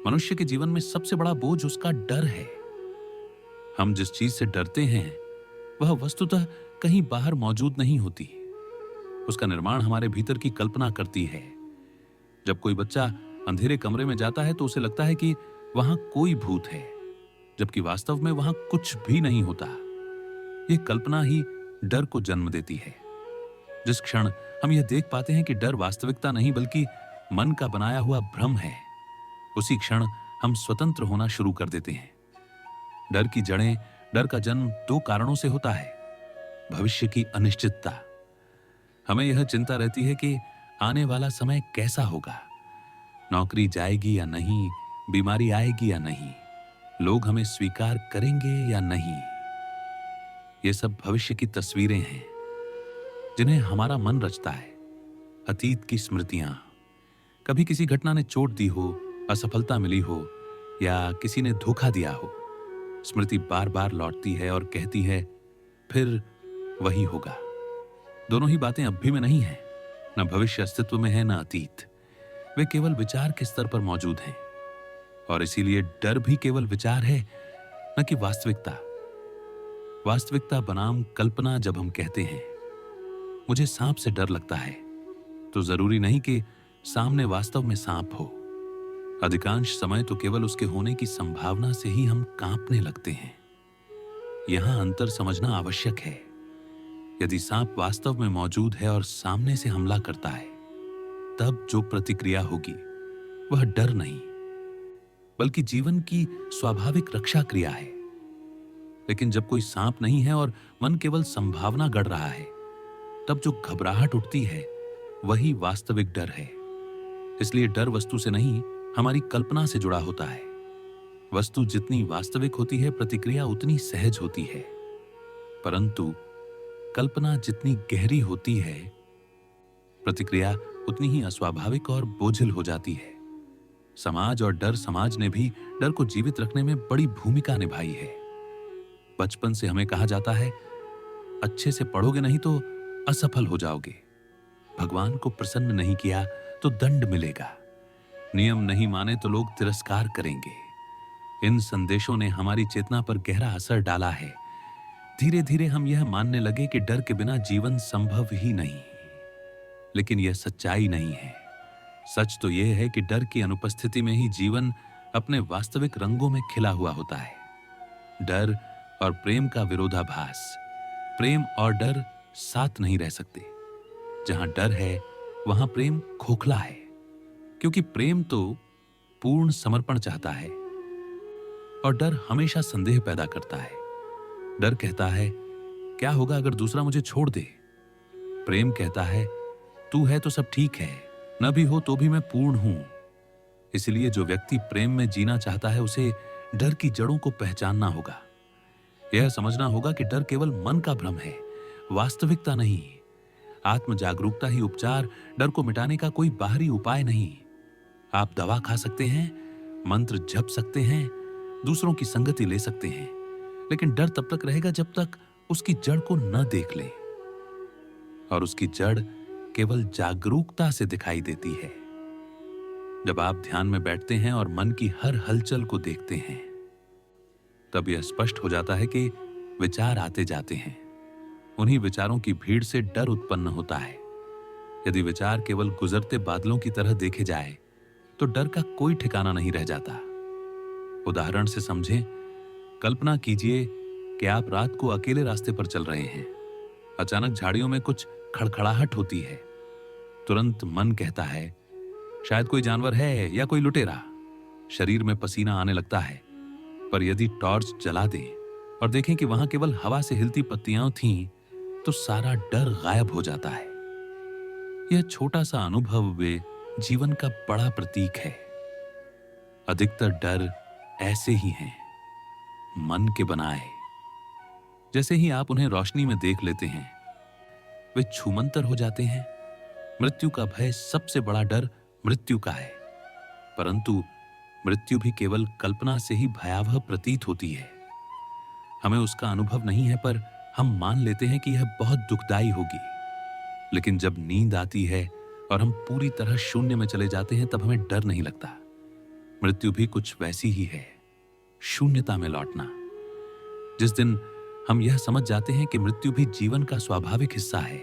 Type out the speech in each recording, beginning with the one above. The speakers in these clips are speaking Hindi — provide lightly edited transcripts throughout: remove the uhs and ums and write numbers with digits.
मनुष्य के जीवन में सबसे बड़ा बोझ उसका डर है। हम जिस चीज से डरते हैं वह वस्तुतः कहीं बाहर मौजूद नहीं होती। उसका निर्माण हमारे भीतर की कल्पना करती है। जब कोई बच्चा अंधेरे कमरे में जाता है तो उसे लगता है कि वहां कोई भूत है, जबकि वास्तव में वहां कुछ भी नहीं होता। यह कल्पना ही डर को जन्म देती है। जिस क्षण हम यह देख पाते हैं कि डर वास्तविकता नहीं बल्कि मन का बनाया हुआ भ्रम है, उसी क्षण हम स्वतंत्र होना शुरू कर देते हैं। डर का जन्म दो कारणों से होता है। भविष्य की अनिश्चितता। हमें यह चिंता रहती है कि आने वाला समय कैसा होगा, नौकरी जाएगी या नहीं, बीमारी आएगी या नहीं, लोग हमें स्वीकार करेंगे या नहीं। ये सब भविष्य की तस्वीरें हैं जिन्हें हमारा मन रचता है। अतीत की स्मृतियां, कभी किसी घटना ने चोट दी हो, असफलता मिली हो या किसी ने धोखा दिया हो, स्मृति बार बार लौटती है और कहती है फिर वही होगा। दोनों ही बातें अब भी में नहीं है। न भविष्य अस्तित्व में है न अतीत। वे केवल विचार के स्तर पर मौजूद हैं और इसीलिए डर भी केवल विचार है, न कि वास्तविकता। वास्तविकता बनाम कल्पना जब हम कहते हैं मुझे सांप से डर लगता है, तो जरूरी नहीं कि सामने वास्तव में सांप हो। अधिकांश समय तो केवल उसके होने की संभावना से ही हम कांपने लगते हैं। यहां अंतर समझना आवश्यक है। यदि सांप वास्तव में मौजूद है और सामने से हमला करता है, तब जो प्रतिक्रिया होगी वह डर नहीं बल्कि जीवन की स्वाभाविक रक्षा क्रिया है। लेकिन जब कोई सांप नहीं है और मन केवल संभावना गढ़ रहा है, तब जो घबराहट उठती है वही वास्तविक डर है। इसलिए डर वस्तु से नहीं, हमारी कल्पना से जुड़ा होता है। वस्तु जितनी वास्तविक होती है, प्रतिक्रिया उतनी सहज होती है, परंतु कल्पना जितनी गहरी होती है, प्रतिक्रिया उतनी ही अस्वाभाविक और बोझिल हो जाती है। समाज और डर समाज ने भी डर को जीवित रखने में बड़ी भूमिका निभाई है। बचपन से हमें कहा जाता है अच्छे से पढ़ोगे नहीं तो असफल हो जाओगे, भगवान को प्रसन्न नहीं किया तो दंड मिलेगा, नियम नहीं माने तो लोग तिरस्कार करेंगे। इन संदेशों ने हमारी चेतना पर गहरा असर डाला है। धीरे धीरे हम यह मानने लगे कि डर के बिना जीवन संभव ही नहीं। लेकिन यह सच्चाई नहीं है। सच तो यह है कि डर की अनुपस्थिति में ही जीवन अपने वास्तविक रंगों में खिला हुआ होता है। डर और प्रेम का विरोधाभास। प्रेम और डर साथ नहीं रह सकते। जहां डर है वहां प्रेम खोखला है, क्योंकि प्रेम तो पूर्ण समर्पण चाहता है और डर हमेशा संदेह पैदा करता है। डर कहता है क्या होगा अगर दूसरा मुझे छोड़ दे। प्रेम कहता है तू है तो सब ठीक है, न भी हो तो भी मैं पूर्ण हूं। इसलिए जो व्यक्ति प्रेम में जीना चाहता है उसे डर की जड़ों को पहचानना होगा। यह समझना होगा कि डर केवल मन का भ्रम है, वास्तविकता नहीं। आत्म जागरूकता ही उपचार, डर को मिटाने का कोई बाहरी उपाय नहीं। आप दवा खा सकते हैं, मंत्र जप सकते हैं, दूसरों की संगति ले सकते हैं, लेकिन डर तब तक रहेगा जब तक उसकी जड़ को न देख ले। और उसकी जड़ केवल जागरूकता से दिखाई देती है। जब आप ध्यान में बैठते हैं और मन की हर हलचल को देखते हैं, तब यह स्पष्ट हो जाता है कि विचार आते जाते हैं। उन्हीं विचारों की भीड़ से डर उत्पन्न होता है। यदि विचार केवल गुजरते बादलों की तरह देखे जाए तो डर का कोई ठिकाना नहीं रह जाता। उदाहरण से समझें, कल्पना कीजिए कि आप रात को अकेले रास्ते पर चल रहे हैं। अचानक झाड़ियों में कुछ खड़खड़ाहट होती है। तुरंत मन कहता है शायद कोई जानवर है या कोई लुटेरा। शरीर में पसीना आने लगता है। पर यदि टॉर्च जला दें और देखें कि वहां केवल हवा से हिलती पत्तियां थीं, तो सारा डर गायब हो जाता है। यह छोटा सा अनुभव वे जीवन का बड़ा प्रतीक है। अधिकतर डर ऐसे ही हैं, मन के बनाए। जैसे ही आप उन्हें रोशनी में देख लेते हैं, वे छूमंतर हो जाते हैं। मृत्यु का भय सबसे बड़ा डर मृत्यु का है, परंतु मृत्यु भी केवल कल्पना से ही भयावह प्रतीत होती है। हमें उसका अनुभव नहीं है, पर हम मान लेते हैं कि यह बहुत दुखदाई होगी। लेकिन जब नींद आती है और हम पूरी तरह शून्य में चले जाते हैं, तब हमें डर नहीं लगता। मृत्यु भी कुछ वैसी ही है, शून्यता में लौटना। जिस दिन हम यह समझ जाते हैं कि मृत्यु भी जीवन का स्वाभाविक हिस्सा है,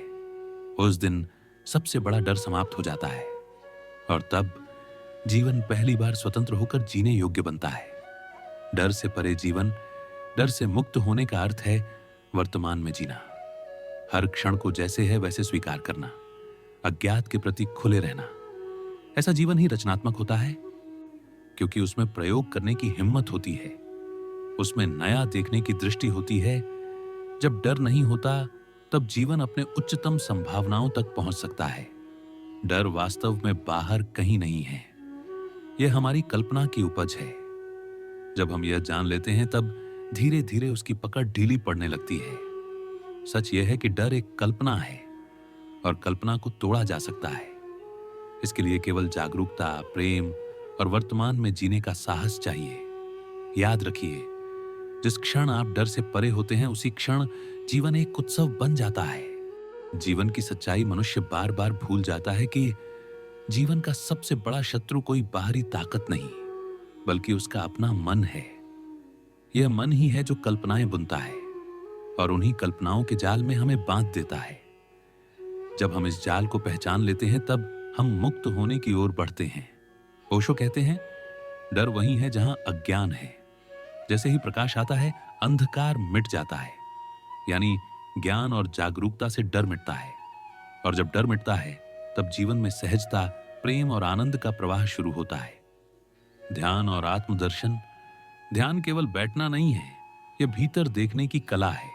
उस दिन सबसे बड़ा डर समाप्त हो जाता है और तब जीवन पहली बार स्वतंत्र होकर जीने योग्य बनता है। डर से परे जीवन, डर से मुक्त होने का अर्थ है वर्तमान में जीना, हर क्षण को जैसे है वैसे स्वीकार करना, अज्ञात के प्रति खुले रहना। ऐसा जीवन ही रचनात्मक होता है, क्योंकि उसमें प्रयोग करने की हिम्मत होती है, उसमें नया देखने की दृष्टि होती है। जब डर नहीं होता तब जीवन अपने उच्चतम संभावनाओं तक पहुंच सकता है। डर वास्तव में बाहर कहीं नहीं है, यह हमारी कल्पना की उपज है। जब हम यह जान लेते हैं तब धीरे धीरे उसकी पकड़ ढीली पड़ने लगती है। सच यह है कि डर एक कल्पना है और कल्पना को तोड़ा जा सकता है। इसके लिए केवल जागरूकता, प्रेम और वर्तमान में जीने का साहस चाहिए। याद रखिए, जिस क्षण आप डर से परे होते हैं उसी क्षण जीवन एक उत्सव बन जाता है। जीवन की सच्चाई मनुष्य बार बार भूल जाता है कि जीवन का सबसे बड़ा शत्रु कोई बाहरी ताकत नहीं, बल्कि उसका अपना मन है। यह मन ही है जो कल्पनाएं बुनता है और उन्हीं कल्पनाओं के जाल में हमें बांध देता है। जब हम इस जाल को पहचान लेते हैं तब हम मुक्त होने की ओर बढ़ते हैं। ओशो कहते हैं, डर वही है जहां अज्ञान है। जैसे ही प्रकाश आता है अंधकार मिट जाता है, यानी ज्ञान और जागरूकता से डर मिटता है। और जब डर मिटता है तब जीवन में सहजता, प्रेम और आनंद का प्रवाह शुरू होता है। ध्यान और आत्मदर्शन। ध्यान केवल बैठना नहीं है, यह भीतर देखने की कला है।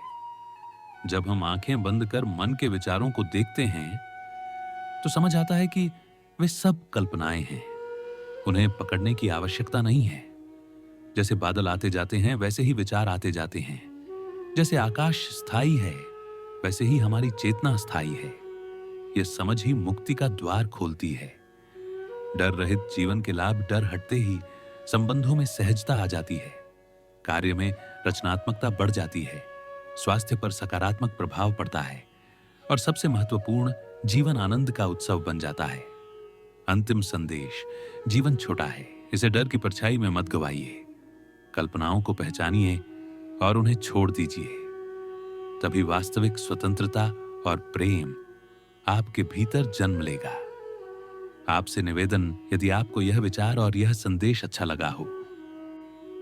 जब हम आंखें बंद कर मन के विचारों को देखते हैं तो समझ आता है कि वे सब कल्पनाएं हैं, उन्हें पकड़ने की आवश्यकता नहीं है। जैसे बादल आते जाते हैं वैसे ही विचार आते जाते हैं। जैसे आकाश स्थायी है वैसे ही हमारी चेतना स्थायी है। यह समझ ही मुक्ति का द्वार खोलती है। डर रहित जीवन के लाभ डर हटते ही संबंधों में सहजता आ जाती है, कार्य में रचनात्मकता बढ़ जाती है, स्वास्थ्य पर सकारात्मक प्रभाव पड़ता है और सबसे महत्वपूर्ण, जीवन आनंद का उत्सव बन जाता है। अंतिम संदेश, जीवन छोटा है, इसे डर की परछाई में मत गवाइए। कल्पनाओं को पहचानिए और उन्हें छोड़ दीजिए। तभी वास्तविक स्वतंत्रता और प्रेम आपके भीतर जन्म लेगा। आपसे निवेदन, यदि आपको यह विचार और यह संदेश अच्छा लगा हो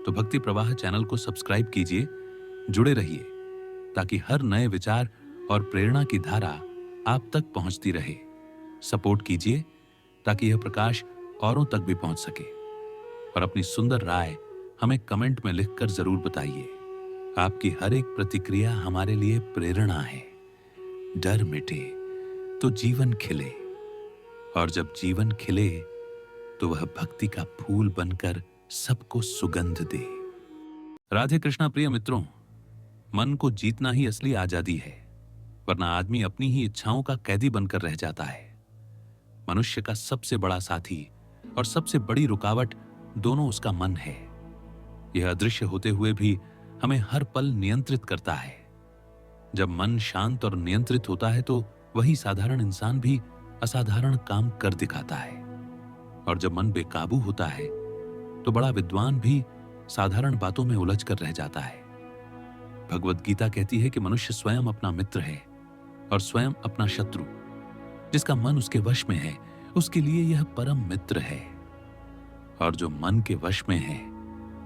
तो भक्ति प्रवाह चैनल को सब्सक्राइब कीजिए, जुड़े रहिए ताकि हर नए विचार और प्रेरणा की धारा आप तक पहुंचती रहे। सपोर्ट कीजिए ताकि यह प्रकाश औरों तक भी पहुंच सके। और अपनी सुंदर राय हमें कमेंट में लिखकर जरूर बताइए। आपकी हर एक प्रतिक्रिया हमारे लिए प्रेरणा है। डर मिटे तो जीवन खिले, और जब जीवन खिले तो वह भक्ति का फूल बनकर सबको सुगंध दे। राधे कृष्णा प्रिय मित्रों, मन को जीतना ही असली आजादी है, वरना आदमी अपनी ही इच्छाओं का कैदी बनकर रह जाता है। मनुष्य का सबसे बड़ा साथी और सबसे बड़ी रुकावट दोनों उसका मन है। यह अदृश्य होते हुए भी हमें हर पल नियंत्रित करता है। जब मन शांत और नियंत्रित होता है तो वही साधारण इंसान भी असाधारण काम कर दिखाता है, और जब मन बेकाबू होता है तो बड़ा विद्वान भी साधारण बातों में उलझ कर रह जाता है। भगवत गीता कहती है कि मनुष्य स्वयं अपना मित्र है और स्वयं अपना शत्रु। जिसका मन उसके वश में है उसके लिए यह परम मित्र है, और जो मन के वश में है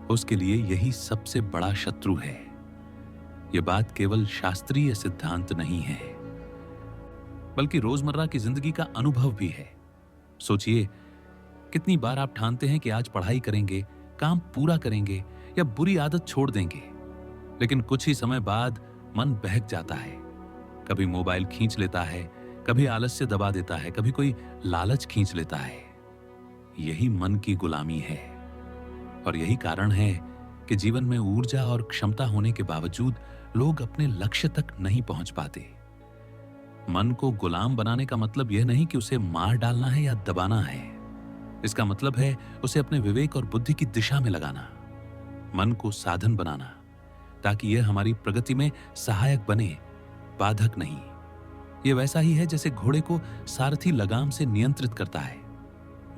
उसके लिए यही सबसे बड़ा शत्रु है। यह बात केवल शास्त्रीय सिद्धांत नहीं है, बल्कि रोजमर्रा की जिंदगी का अनुभव भी है। सोचिए, कितनी बार आप ठानते हैं कि आज पढ़ाई करेंगे, काम पूरा करेंगे या बुरी आदत छोड़ देंगे, लेकिन कुछ ही समय बाद मन बहक जाता है। कभी मोबाइल खींच लेता है, कभी आलस्य दबा देता है, कभी कोई लालच खींच लेता है। यही मन की गुलामी है, और यही कारण है कि जीवन में ऊर्जा और क्षमता होने के बावजूद लोग अपने लक्ष्य तक नहीं पहुंच पाते। मन को गुलाम बनाने का मतलब यह नहीं कि उसे मार डालना है या दबाना है। इसका मतलब है उसे अपने विवेक और बुद्धि की दिशा में लगाना, मन को साधन बनाना, ताकि यह हमारी प्रगति में सहायक बने, बाधक नहीं। यह वैसा ही है जैसे घोड़े को सारथी लगाम से नियंत्रित करता है।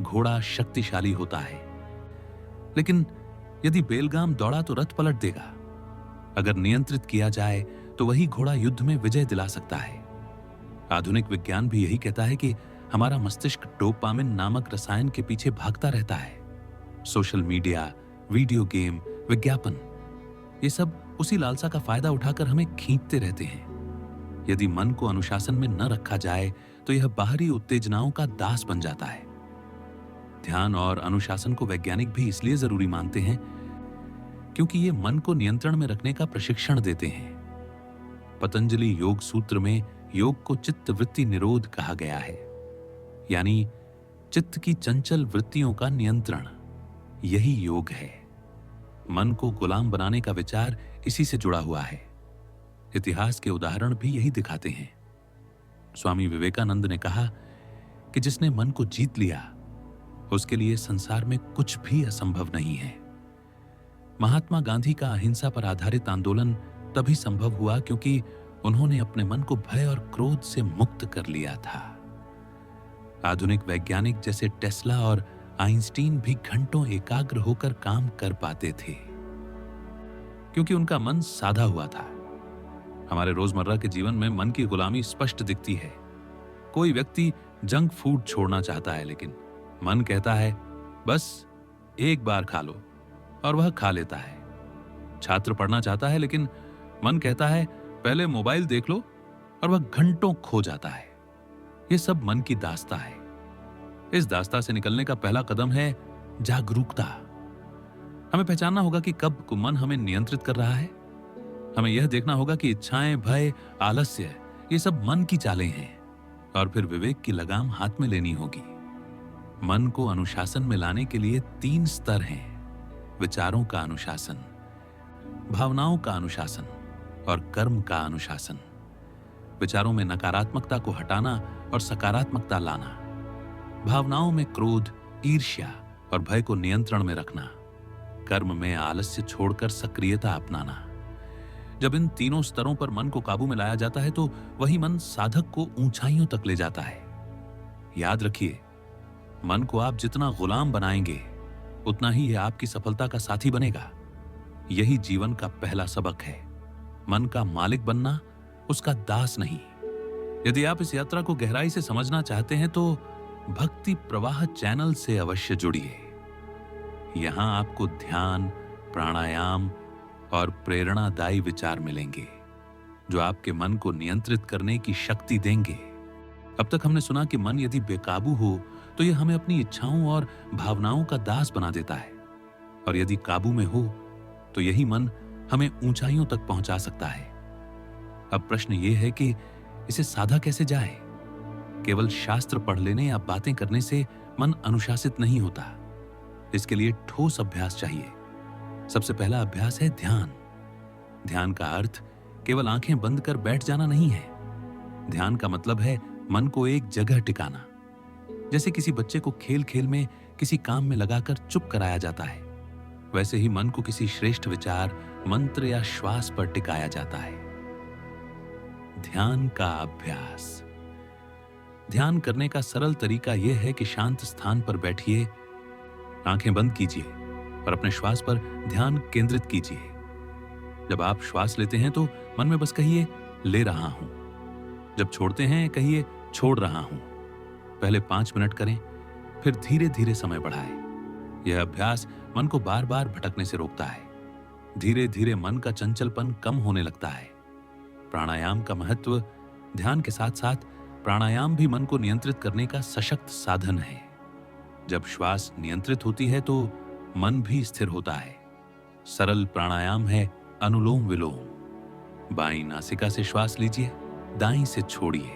घोड़ा शक्तिशाली होता है, लेकिन यदि बेलगाम दौड़ा तो रथ पलट देगा। अगर नियंत्रित किया जाए तो वही घोड़ा युद्ध में विजय दिला सकता है। आधुनिक विज्ञान भी यही कहता है कि हमारा मस्तिष्क डोपामिन नामक रसायन के पीछे भागता रहता है। सोशल मीडिया, वीडियो गेम, विज्ञापन, ये सब उसी लालसा का फायदा उठाकर हमें खींचते रहते हैं। यदि मन को अनुशासन में न रखा जाए तो यह बाहरी उत्तेजनाओं का दास बन जाता है। ध्यान और अनुशासन को वैज्ञानिक भी इसलिए जरूरी मानते हैं क्योंकि ये मन को नियंत्रण में रखने का प्रशिक्षण देते हैं। पतंजलि योग सूत्र में योग को चित्त वृत्ति निरोध कहा गया है, यानी चित्त की चंचल वृत्तियों का नियंत्रण। यही योग है। मन को गुलाम बनाने का विचार इसी से जुड़ा हुआ है। इतिहास के उदाहरण भी यही दिखाते हैं। स्वामी विवेकानंद ने कहा कि जिसने मन को जीत लिया उसके लिए संसार में कुछ भी असंभव नहीं है। महात्मा गांधी का अहिंसा पर आधारित आंदोलन तभी संभव हुआ क्योंकि उन्होंने अपने मन को भय और क्रोध से मुक्त कर लिया था। आधुनिक वैज्ञानिक जैसे टेस्ला और आइंस्टीन भी घंटों एकाग्र होकर काम कर पाते थे क्योंकि उनका मन साधा हुआ था। हमारे रोजमर्रा के जीवन में मन की गुलामी स्पष्ट दिखती है। कोई व्यक्ति जंक फूड छोड़ना चाहता है लेकिन मन कहता है बस एक बार खा लो, और वह खा लेता है। छात्र पढ़ना चाहता है लेकिन मन कहता है पहले मोबाइल देख लो, और वह घंटों खो जाता है। यह सब मन की दास्ता है। इस दास्ता से निकलने का पहला कदम है जागरूकता। हमें पहचानना होगा कि कब मन हमें नियंत्रित कर रहा है। हमें यह देखना होगा कि इच्छाएं, भय, आलस्य, ये सब मन की चालें हैं, और फिर विवेक की लगाम हाथ में लेनी होगी। मन को अनुशासन में लाने के लिए 3 स्तर हैं: विचारों का अनुशासन, भावनाओं का अनुशासन और कर्म का अनुशासन। विचारों में नकारात्मकता को हटाना और सकारात्मकता लाना, भावनाओं में क्रोध, ईर्ष्या और भय को नियंत्रण में रखना, कर्म में आलस्य छोड़कर सक्रियता अपनाना। जब इन तीनों स्तरों पर मन को काबू में लाया जाता है तो वही मन साधक को ऊंचाइयों तक ले जाता है। याद रखिए, मन को आप जितना गुलाम बनाएंगे उतना ही यह आपकी सफलता का साथी बनेगा। यही जीवन का पहला सबक है, मन का मालिक बनना, उसका दास नहीं। यदि आप इस यात्रा को गहराई से समझना चाहते हैं तो भक्ति प्रवाह चैनल से अवश्य जुड़िए। यहां आपको ध्यान, प्राणायाम और प्रेरणादायी विचार मिलेंगे जो आपके मन को नियंत्रित करने की शक्ति देंगे। अब तक हमने सुना कि मन यदि बेकाबू हो तो यह हमें अपनी इच्छाओं और भावनाओं का दास बना देता है, और यदि काबू में हो तो यही मन हमें ऊंचाइयों तक पहुंचा सकता है। अब प्रश्न यह है कि इसे साधा कैसे जाए। केवल शास्त्र पढ़ लेने या बातें करने से मन अनुशासित नहीं होता। इसके लिए ठोस अभ्यास चाहिए। सबसे पहला अभ्यास है ध्यान। ध्यान का अर्थ केवल आंखें बंद कर बैठ जाना नहीं है। ध्यान का मतलब है मन को एक जगह टिकाना। जैसे किसी बच्चे को खेल खेल में किसी काम में लगाकर चुप कराया जाता है, वैसे ही मन को किसी श्रेष्ठ विचार, मंत्र या श्वास पर टिकाया जाता है। ध्यान का अभ्यास। ध्यान करने का सरल तरीका यह है कि शांत स्थान पर बैठिए, आंखें बंद कीजिए और अपने श्वास पर ध्यान केंद्रित कीजिए। जब आप श्वास लेते हैं तो मन में बस कहिए ले रहा हूं। जब छोड़ते हैं कहिए छोड़ रहा हूं। पहले 5 मिनट करें, फिर धीरे धीरे समय बढ़ाएं। यह अभ्यास मन को बार बार भटकने से रोकता है। धीरे धीरे मन का चंचलपन कम होने लगता है। प्राणायाम का महत्व। ध्यान के साथ साथ प्राणायाम भी मन को नियंत्रित करने का सशक्त साधन है। जब श्वास नियंत्रित होती है तो मन भी स्थिर होता है। सरल प्राणायाम है अनुलोम विलोम। बाईं नासिका से श्वास लीजिए, दाईं से छोड़िए,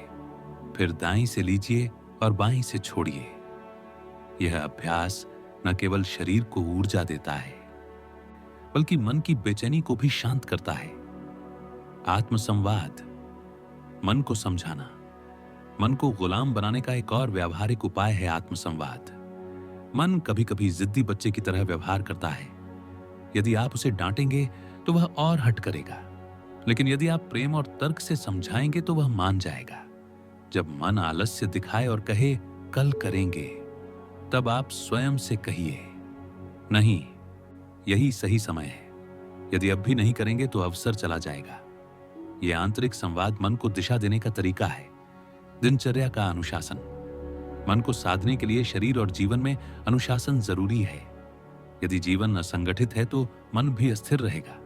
फिर दाईं से लीजिए और बाईं से छोड़िए। यह अभ्यास न केवल शरीर को ऊर्जा देता है बल्कि मन की बेचैनी को भी शांत करता है। आत्मसंवाद। मन को समझाना। मन को गुलाम बनाने का एक और व्यावहारिक उपाय है आत्मसंवाद। मन कभी कभी जिद्दी बच्चे की तरह व्यवहार करता है। यदि आप उसे डांटेंगे तो वह और हट करेगा, लेकिन यदि आप प्रेम और तर्क से समझाएंगे तो वह मान जाएगा। जब मन आलस्य दिखाए और कहे कल करेंगे, तब आप स्वयं से कहिए नहीं, यही सही समय है। यदि अब भी नहीं करेंगे तो अवसर चला जाएगा। यह आंतरिक संवाद मन को दिशा देने का तरीका है। दिनचर्या का अनुशासन। मन को साधने के लिए शरीर और जीवन में अनुशासन जरूरी है। यदि जीवन असंगठित है तो मन भी अस्थिर रहेगा।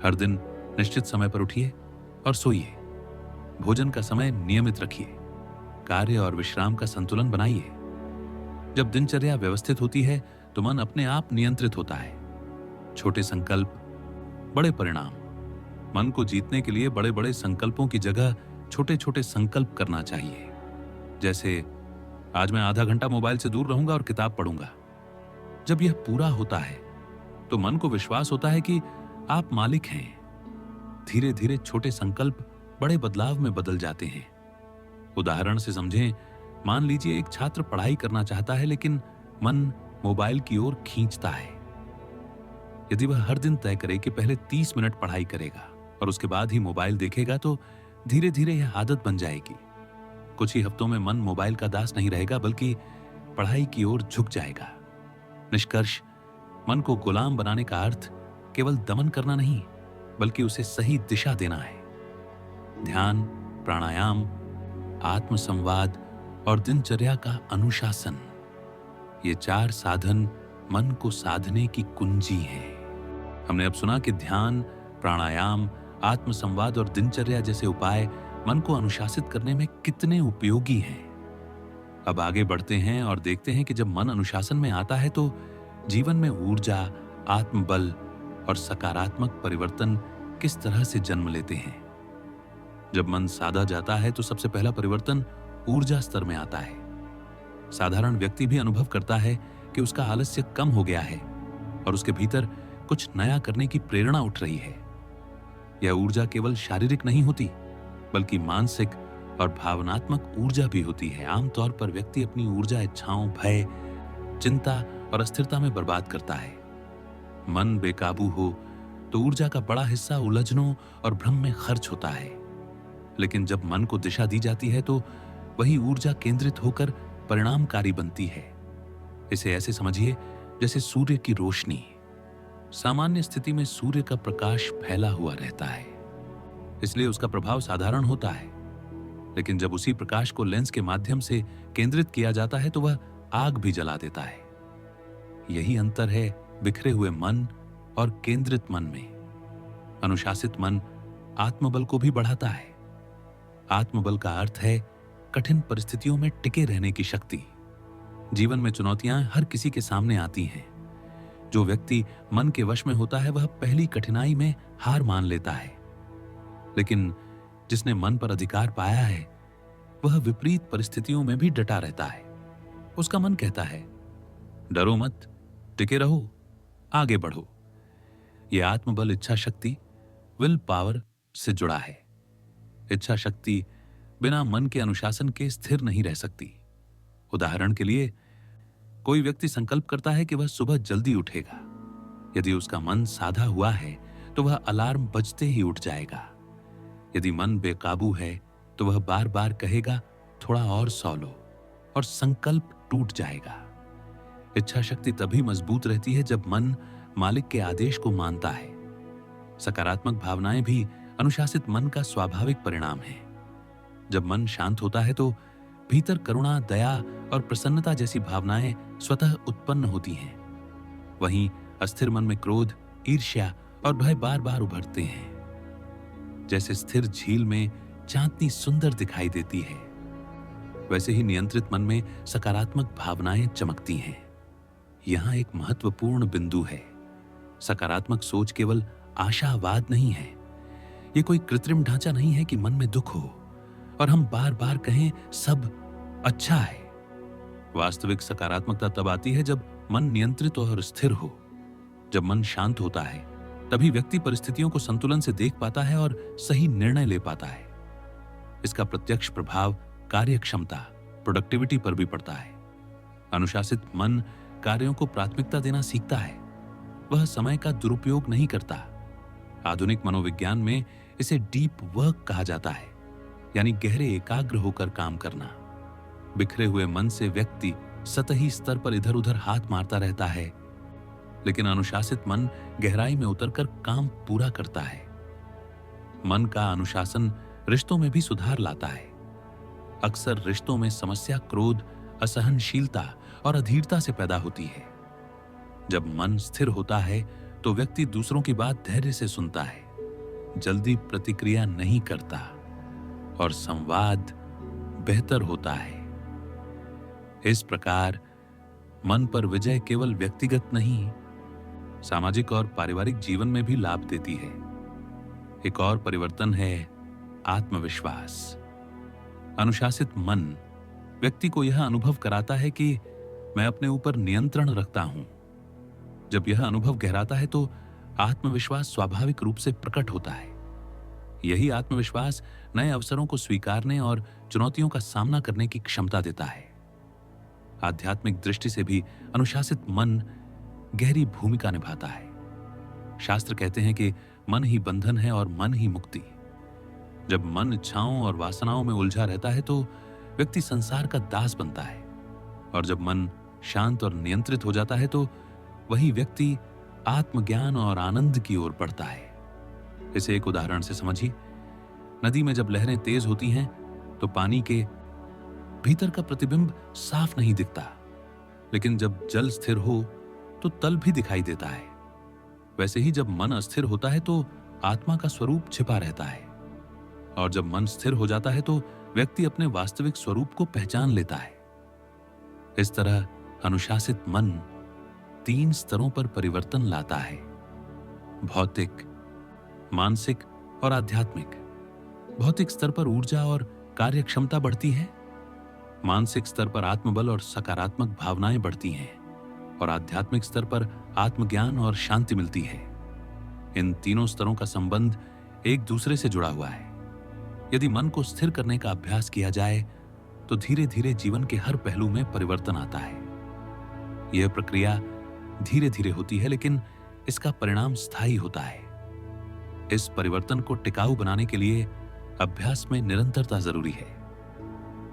हर दिन निश्चित समय पर उठिए और सोइए। भोजन का समय नियमित रखिए। कार्य और विश्राम का संतुलन बनाइए। जब दिनचर्या व्यवस्थित होती है तो मन अपने आप नियंत्रित होता है। छोटे संकल्प, बड़े परिणाम। मन को जीतने के लिए बड़े बड़े संकल्पों की जगह छोटे छोटे संकल्प करना चाहिए। जैसे आज मैं आधा घंटा मोबाइल से दूर रहूंगा और किताब पढ़ूंगा। जब यह पूरा होता है तो मन को विश्वास होता है कि आप मालिक हैं। धीरे धीरे छोटे संकल्प बड़े बदलाव में बदल जाते हैं। उदाहरण से समझें, मान लीजिए एक छात्र पढ़ाई करना चाहता है लेकिन मन मोबाइल की ओर खींचता है। यदि वह हर दिन तय करे कि पहले 30 मिनट पढ़ाई करेगा और उसके बाद ही मोबाइल देखेगा तो धीरे धीरे यह आदत बन जाएगी। कुछ ही हफ्तों में मन मोबाइल का दास नहीं रहेगा बल्कि पढ़ाई की ओर झुक जाएगा। निष्कर्ष, मन को गुलाम बनाने का अर्थ केवल दमन करना नहीं बल्कि उसे सही दिशा देना है। ध्यान, प्राणायाम, आत्मसंवाद और दिनचर्या का अनुशासन, ये 4 साधन मन को साधने की कुंजी हैं। हमने अब सुना कि ध्यान, प्राणायाम, आत्मसंवाद और दिनचर्या जैसे उपाय मन को अनुशासित करने में कितने उपयोगी हैं। अब आगे बढ़ते हैं और देखते हैं कि जब मन अनुशासन में आता है तो जीवन में ऊर्जा, आत्मबल और सकारात्मक परिवर्तन किस तरह से जन्म लेते हैं। जब मन साधा जाता है तो सबसे पहला परिवर्तन ऊर्जा स्तर में आता है। साधारण व्यक्ति भी अनुभव करता है कि उसका आलस्य कम हो गया है और उसके भीतर कुछ नया करने की प्रेरणा उठ रही है। यह ऊर्जा केवल शारीरिक नहीं होती बल्कि मानसिक और भावनात्मक ऊर्जा भी होती है। आमतौर पर व्यक्ति अपनी ऊर्जा इच्छाओं, भय, चिंता और अस्थिरता में बर्बाद करता है। मन बेकाबू हो तो ऊर्जा का बड़ा हिस्सा उलझनों और भ्रम में खर्च होता है। लेकिन जब मन को दिशा दी जाती है तो वही ऊर्जा केंद्रित होकर परिणामकारी बनती है। इसे ऐसे समझिए जैसे सूर्य की रोशनी। सामान्य स्थिति में सूर्य का प्रकाश फैला हुआ रहता है, इसलिए उसका प्रभाव साधारण होता है। लेकिन जब उसी प्रकाश को लेंस के माध्यम से केंद्रित किया जाता है तो वह आग भी जला देता है। यही अंतर है बिखरे हुए मन और केंद्रित मन में। अनुशासित मन आत्मबल को भी बढ़ाता है। आत्मबल का अर्थ है कठिन परिस्थितियों में टिके रहने की शक्ति। जीवन में चुनौतियां हर किसी के सामने आती हैं। जो व्यक्ति मन के वश में होता है वह पहली कठिनाई में हार मान लेता है, लेकिन जिसने मन पर अधिकार पाया है वह विपरीत परिस्थितियों में भी डटा रहता है। उसका मन कहता है, डरो मत, टिके रहो, आगे बढ़ो। यह आत्मबल इच्छा शक्ति, विल पावर से जुड़ा है। इच्छा शक्ति बिना मन के अनुशासन के स्थिर नहीं रह सकती। उदाहरण के लिए, कोई व्यक्ति संकल्प करता है कि वह सुबह जल्दी उठेगा। यदि उसका मन साधा हुआ है तो वह अलार्म बजते ही उठ जाएगा। यदि मन बेकाबू है तो वह बार बार कहेगा, थोड़ा और सो लो, और संकल्प टूट जाएगा। इच्छा शक्ति तभी मजबूत रहती है जब मन मालिक के आदेश को मानता है। सकारात्मक भावनाएं भी अनुशासित मन का स्वाभाविक परिणाम है। जब मन शांत होता है तो भीतर करुणा, दया और प्रसन्नता जैसी भावनाएं स्वतः उत्पन्न होती हैं। वहीं अस्थिर मन में क्रोध, ईर्ष्या और भय बार बार उभरते हैं। जैसे स्थिर झील में चांदनी सुंदर दिखाई देती है, वैसे ही नियंत्रित मन में सकारात्मक भावनाएं चमकती हैं। यहां एक महत्वपूर्ण बिंदु है। सकारात्मक सोच केवल आशावाद नहीं है। यह कोई कृत्रिम ढांचा नहीं है कि मन में दुख हो और हम बार बार कहें सब अच्छा है। वास्तविक सकारात्मकता तब आती है जब मन नियंत्रित और स्थिर हो। जब मन शांत होता है तभी व्यक्ति परिस्थितियों को संतुलन से देख पाता है और सही निर्णय ले पाता है। इसका प्रत्यक्ष प्रभाव कार्यक्षमता, प्रोडक्टिविटी पर भी पड़ता है। अनुशासित मन कार्यों को प्राथमिकता देना सीखता है। वह समय का दुरुपयोग नहीं करता। आधुनिक मनोविज्ञान में इसे डीप वर्क कहा जाता है, यानी गहरे एकाग्र होकर काम करना। बिखरे हुए मन से व्यक्ति सतही स्तर पर इधर उधर हाथ मारता रहता है। लेकिन अनुशासित मन गहराई में उतरकर काम पूरा करता है। मन का अनुशासन रिश्तों में भी सुधार लाता है। अक्सर रिश्तों में समस्या क्रोध, असहनशीलता और अधीरता से पैदा होती है। जब मन स्थिर होता है तो व्यक्ति दूसरों की बात धैर्य से सुनता है, जल्दी प्रतिक्रिया नहीं करता और संवाद बेहतर होता है। इस प्रकार मन पर विजय केवल व्यक्तिगत नहीं, सामाजिक और पारिवारिक जीवन में भी लाभ देती है। एक और परिवर्तन है आत्मविश्वास। अनुशासित मन व्यक्ति को यह अनुभव कराता है कि मैं अपने ऊपर नियंत्रण रखता हूं। जब यह अनुभव गहराता है तो आत्मविश्वास स्वाभाविक रूप से प्रकट होता है। यही आत्मविश्वास नए अवसरों को स्वीकारने और चुनौतियों का सामना करने की क्षमता देता है। आध्यात्मिक दृष्टि से भी अनुशासित मन गहरी भूमिका निभाता है। शास्त्र कहते हैं कि मन ही बंधन है और मन ही मुक्ति। जब मन इच्छाओं और वासनाओं में उलझा रहता है तो व्यक्ति संसार का दास बनता है, और जब मन शांत और नियंत्रित हो जाता है तो वही व्यक्ति आत्मज्ञान और आनंद की ओर बढ़ता है। इसे एक उदाहरण से समझिए। नदी में जब लहरें तेज होती हैं तो पानी के भीतर का प्रतिबिंब साफ नहीं दिखता, लेकिन जब जल स्थिर हो तो तल भी दिखाई देता है। वैसे ही जब मन अस्थिर होता है तो आत्मा का स्वरूप छिपा रहता है, और जब मन स्थिर हो जाता है तो व्यक्ति अपने वास्तविक स्वरूप को पहचान लेता है। इस तरह अनुशासित मन 3 स्तरों पर परिवर्तन लाता है: भौतिक, मानसिक और आध्यात्मिक। भौतिक स्तर पर ऊर्जा और कार्यक्षमता बढ़ती है, मानसिक स्तर पर आत्मबल और सकारात्मक भावनाएं बढ़ती हैं, और आध्यात्मिक स्तर पर आत्मज्ञान और शांति मिलती है। इन तीनों स्तरों का संबंध एक दूसरे से जुड़ा हुआ है। यदि मन को स्थिर करने का अभ्यास किया जाए तो धीरे धीरे जीवन के हर पहलू में परिवर्तन आता है। यह प्रक्रिया धीरे धीरे होती है, लेकिन इसका परिणाम स्थायी होता है। इस परिवर्तन को टिकाऊ बनाने के लिए अभ्यास में निरंतरता जरूरी है।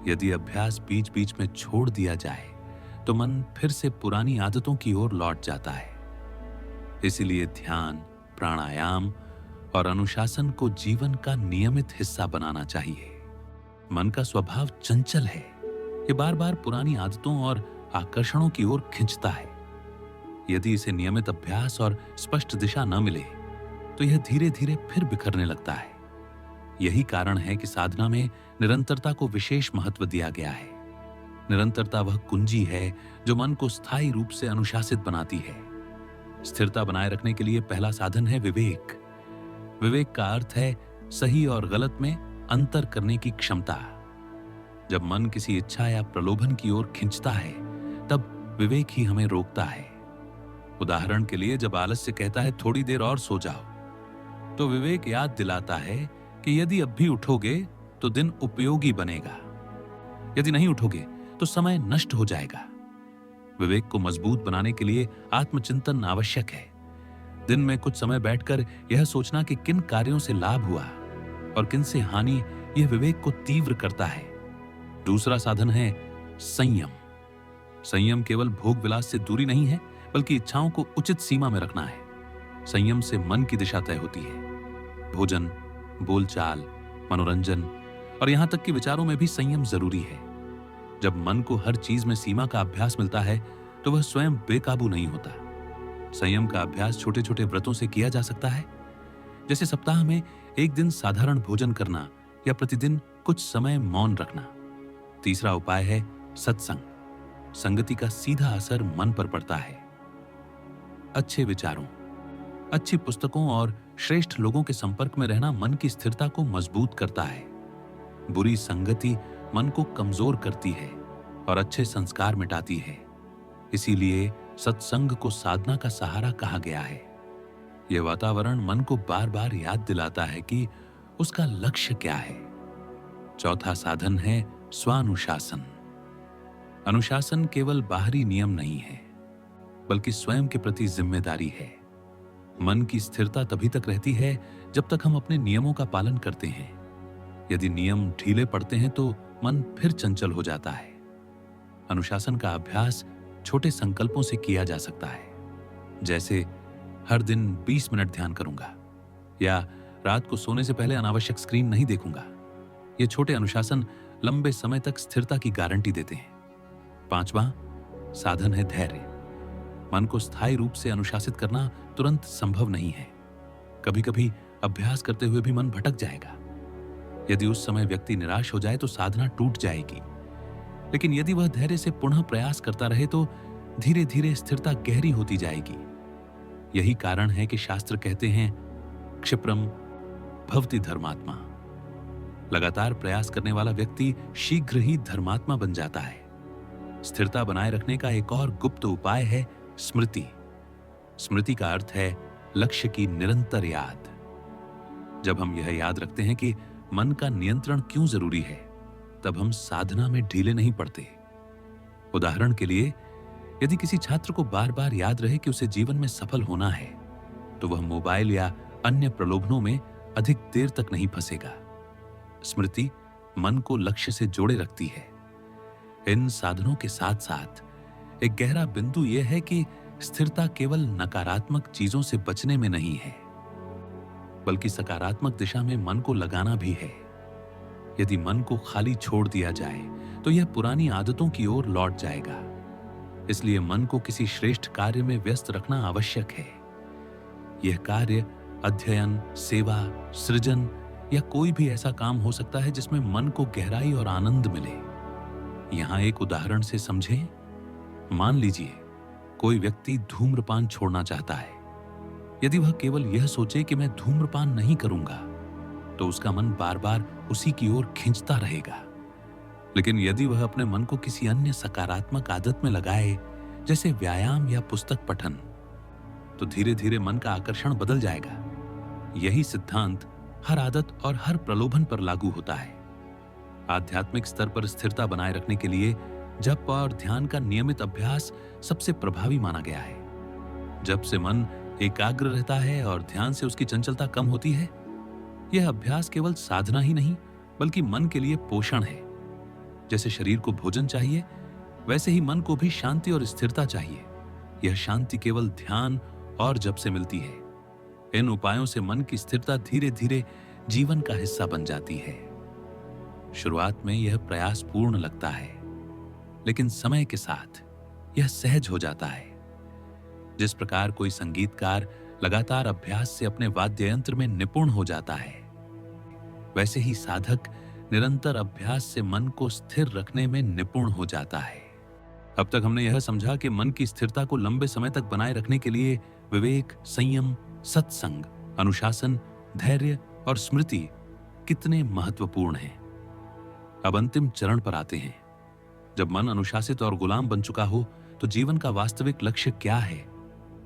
यदि अभ्यास बीच बीच में छोड़ दिया जाए तो मन फिर से पुरानी आदतों की ओर लौट जाता है। इसीलिए ध्यान, प्राणायाम और अनुशासन को जीवन का नियमित हिस्सा बनाना चाहिए। मन का स्वभाव चंचल है। ये बार बार पुरानी आदतों और आकर्षणों की ओर खींचता है। यदि इसे नियमित अभ्यास और स्पष्ट दिशा न मिले तो यह धीरे धीरे फिर बिखरने लगता है। यही कारण है कि साधना में निरंतरता को विशेष महत्व दिया गया है। निरंतरता वह कुंजी है जो मन को स्थायी रूप से अनुशासित बनाती है। स्थिरता बनाए रखने के लिए पहला साधन है विवेक। विवेक का अर्थ है सही और गलत में अंतर करने की क्षमता। जब मन किसी इच्छा या प्रलोभन की ओर खींचता है तब विवेक ही हमें रोकता है। उदाहरण के लिए, जब आलस्य कहता है थोड़ी देर और सो जाओ, तो विवेक याद दिलाता है कि यदि अब भी उठोगे तो दिन उपयोगी बनेगा, यदि नहीं उठोगे तो समय नष्ट हो जाएगा। विवेक को मजबूत बनाने के लिए आत्मचिंतन आवश्यक है। दिन में कुछ समय बैठकर यह सोचना कि किन कार्यों से लाभ हुआ और किन से हानि, यह विवेक को तीव्र करता है। दूसरा साधन है संयम। संयम केवल भोग विलास से दूरी नहीं है, बल्कि इच्छाओं को उचित सीमा में रखना है। संयम से मन की दिशा तय होती है। भोजन, बोलचाल, मनोरंजन और यहां तक कि विचारों में भी संयम जरूरी है। जब मन को हर चीज में सीमा का अभ्यास मिलता है तो वह स्वयं बेकाबू नहीं होता। संयम का अभ्यास छोटे छोटे व्रतों से किया जा सकता है, जैसे सप्ताह में एक दिन साधारण भोजन करना या प्रतिदिन कुछ समय मौन रखना। तीसरा उपाय है सत्संग। संगति का सीधा असर मन पर पड़ता है। अच्छे विचारों, अच्छी पुस्तकों और श्रेष्ठ लोगों के संपर्क में रहना मन की स्थिरता को मजबूत करता है। बुरी संगति मन को कमजोर करती है और अच्छे संस्कार मिटाती है। इसीलिए सत्संग को साधना का सहारा कहा गया है। यह वातावरण मन को बार बार याद दिलाता है कि उसका लक्ष्य क्या है। चौथा साधन है स्वानुशासन। अनुशासन केवल बाहरी नियम नहीं है, बल्कि स्वयं के प्रति जिम्मेदारी है। मन की स्थिरता तभी तक रहती है जब तक हम अपने नियमों का पालन करते हैं। यदि नियम ढीले पड़ते हैं तो मन फिर चंचल हो जाता है। अनुशासन का अभ्यास छोटे संकल्पों से किया जा सकता है। जैसे हर दिन 20 मिनट ध्यान करूंगा या रात को सोने से पहले अनावश्यक स्क्रीन नहीं देखूंगा। ये छोटे अनुशासन लंबे समय तक स्थिरता की गारंटी देते हैं। पांचवा साधन है धैर्य। मन को स्थायी रूप से अनुशासित करना तुरंत संभव नहीं है। कभी कभी अभ्यास करते हुए भी मन भटक जाएगा। यदि उस समय व्यक्ति निराश हो जाए तो साधना टूट जाएगी, लेकिन यदि वह धैर्य से पुनः प्रयास करता रहे तो धीरे धीरे स्थिरता गहरी होती जाएगी। यही कारण है कि शास्त्र कहते हैं क्षिप्रम भवति धर्मात्मा। लगातार प्रयास करने वाला व्यक्ति शीघ्र ही धर्मात्मा बन जाता है। स्थिरता बनाए रखने का एक और गुप्त उपाय है स्मृति। स्मृति का अर्थ है लक्ष्य की निरंतर याद। जब हम यह याद रखते हैं कि मन का नियंत्रण क्यों जरूरी है, तब हम साधना में ढीले नहीं पड़ते। उदाहरण के लिए, यदि किसी छात्र को बार बार याद रहे कि उसे जीवन में सफल होना है, तो वह मोबाइल या अन्य प्रलोभनों में अधिक देर तक नहीं फंसेगा। स्मृति मन को लक्ष्य से जोड़े रखती है। इन साधनों के साथ साथ एक गहरा बिंदु यह है कि स्थिरता केवल नकारात्मक चीजों से बचने में नहीं है, बल्कि सकारात्मक दिशा में मन को लगाना भी है। यदि मन को खाली छोड़ दिया जाए तो यह पुरानी आदतों की ओर लौट जाएगा। इसलिए मन को किसी श्रेष्ठ कार्य में व्यस्त रखना आवश्यक है। यह कार्य अध्ययन, सेवा, सृजन या कोई भी ऐसा काम हो सकता है जिसमें मन को गहराई और आनंद मिले। यहां एक उदाहरण से समझें। मान लीजिए कोई व्यक्ति धूम्रपान छोड़ना चाहता है। यदि वह केवल यह सोचे कि मैं धूम्रपान नहीं करूंगा, तो उसका मन बार बार उसी की ओर खींचता रहेगा। लेकिन यदि वह अपने मन को किसी अन्य सकारात्मक आदत में लगाए, जैसे व्यायाम या पुस्तक पठन, तो धीरे धीरे मन का आकर्षण बदल जाएगा। यही सिद्धांत हर आदत और हर प्रलोभन पर लागू होता है। आध्यात्मिक स्तर पर स्थिरता बनाए रखने के लिए जप और ध्यान का नियमित अभ्यास सबसे प्रभावी माना गया है। जब से मन एकाग्र रहता है और ध्यान से उसकी चंचलता कम होती है, यह अभ्यास केवल साधना ही नहीं, बल्कि मन के लिए पोषण है। जैसे शरीर को भोजन चाहिए, वैसे ही मन को भी शांति और स्थिरता चाहिए। यह शांति केवल ध्यान और जप से मिलती है। इन उपायों से मन की स्थिरता धीरे धीरे जीवन का हिस्सा बन जाती है। शुरुआत में यह प्रयासपूर्ण लगता है, लेकिन समय के साथ यह सहज हो जाता है। जिस प्रकार कोई संगीतकार लगातार अभ्यास से अपने वाद्य यंत्र में निपुण हो जाता है, वैसे ही साधक निरंतर अभ्यास से मन को स्थिर रखने में निपुण हो जाता है। अब तक हमने यह समझा कि मन की स्थिरता को लंबे समय तक बनाए रखने के लिए विवेक, संयम, सत्संग, अनुशासन, धैर्य और स्मृति कितने महत्वपूर्ण हैं। अब अंतिम चरण पर आते हैं। जब मन अनुशासित और गुलाम बन चुका हो, तो जीवन का वास्तविक लक्ष्य क्या है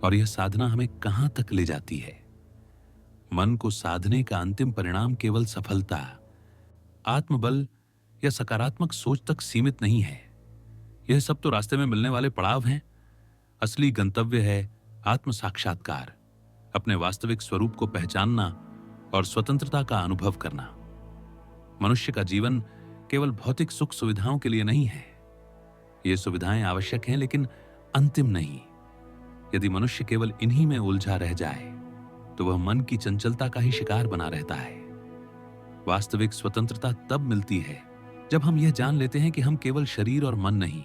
और यह साधना हमें कहां तक ले जाती है। मन को साधने का अंतिम परिणाम केवल सफलता, आत्मबल या सकारात्मक सोच तक सीमित नहीं है। यह सब तो रास्ते में मिलने वाले पड़ाव हैं। असली गंतव्य है आत्म साक्षात्कार, अपने वास्तविक स्वरूप को पहचानना और स्वतंत्रता का अनुभव करना। मनुष्य का जीवन केवल भौतिक सुख सुविधाओं के लिए नहीं है। ये सुविधाएं आवश्यक हैं, लेकिन अंतिम नहीं। यदि मनुष्य केवल इन्हीं में उलझा रह जाए, तो वह मन की चंचलता का ही शिकार बना रहता है। वास्तविक स्वतंत्रता तब मिलती है जब हम यह जान लेते हैं कि हम केवल शरीर और मन नहीं,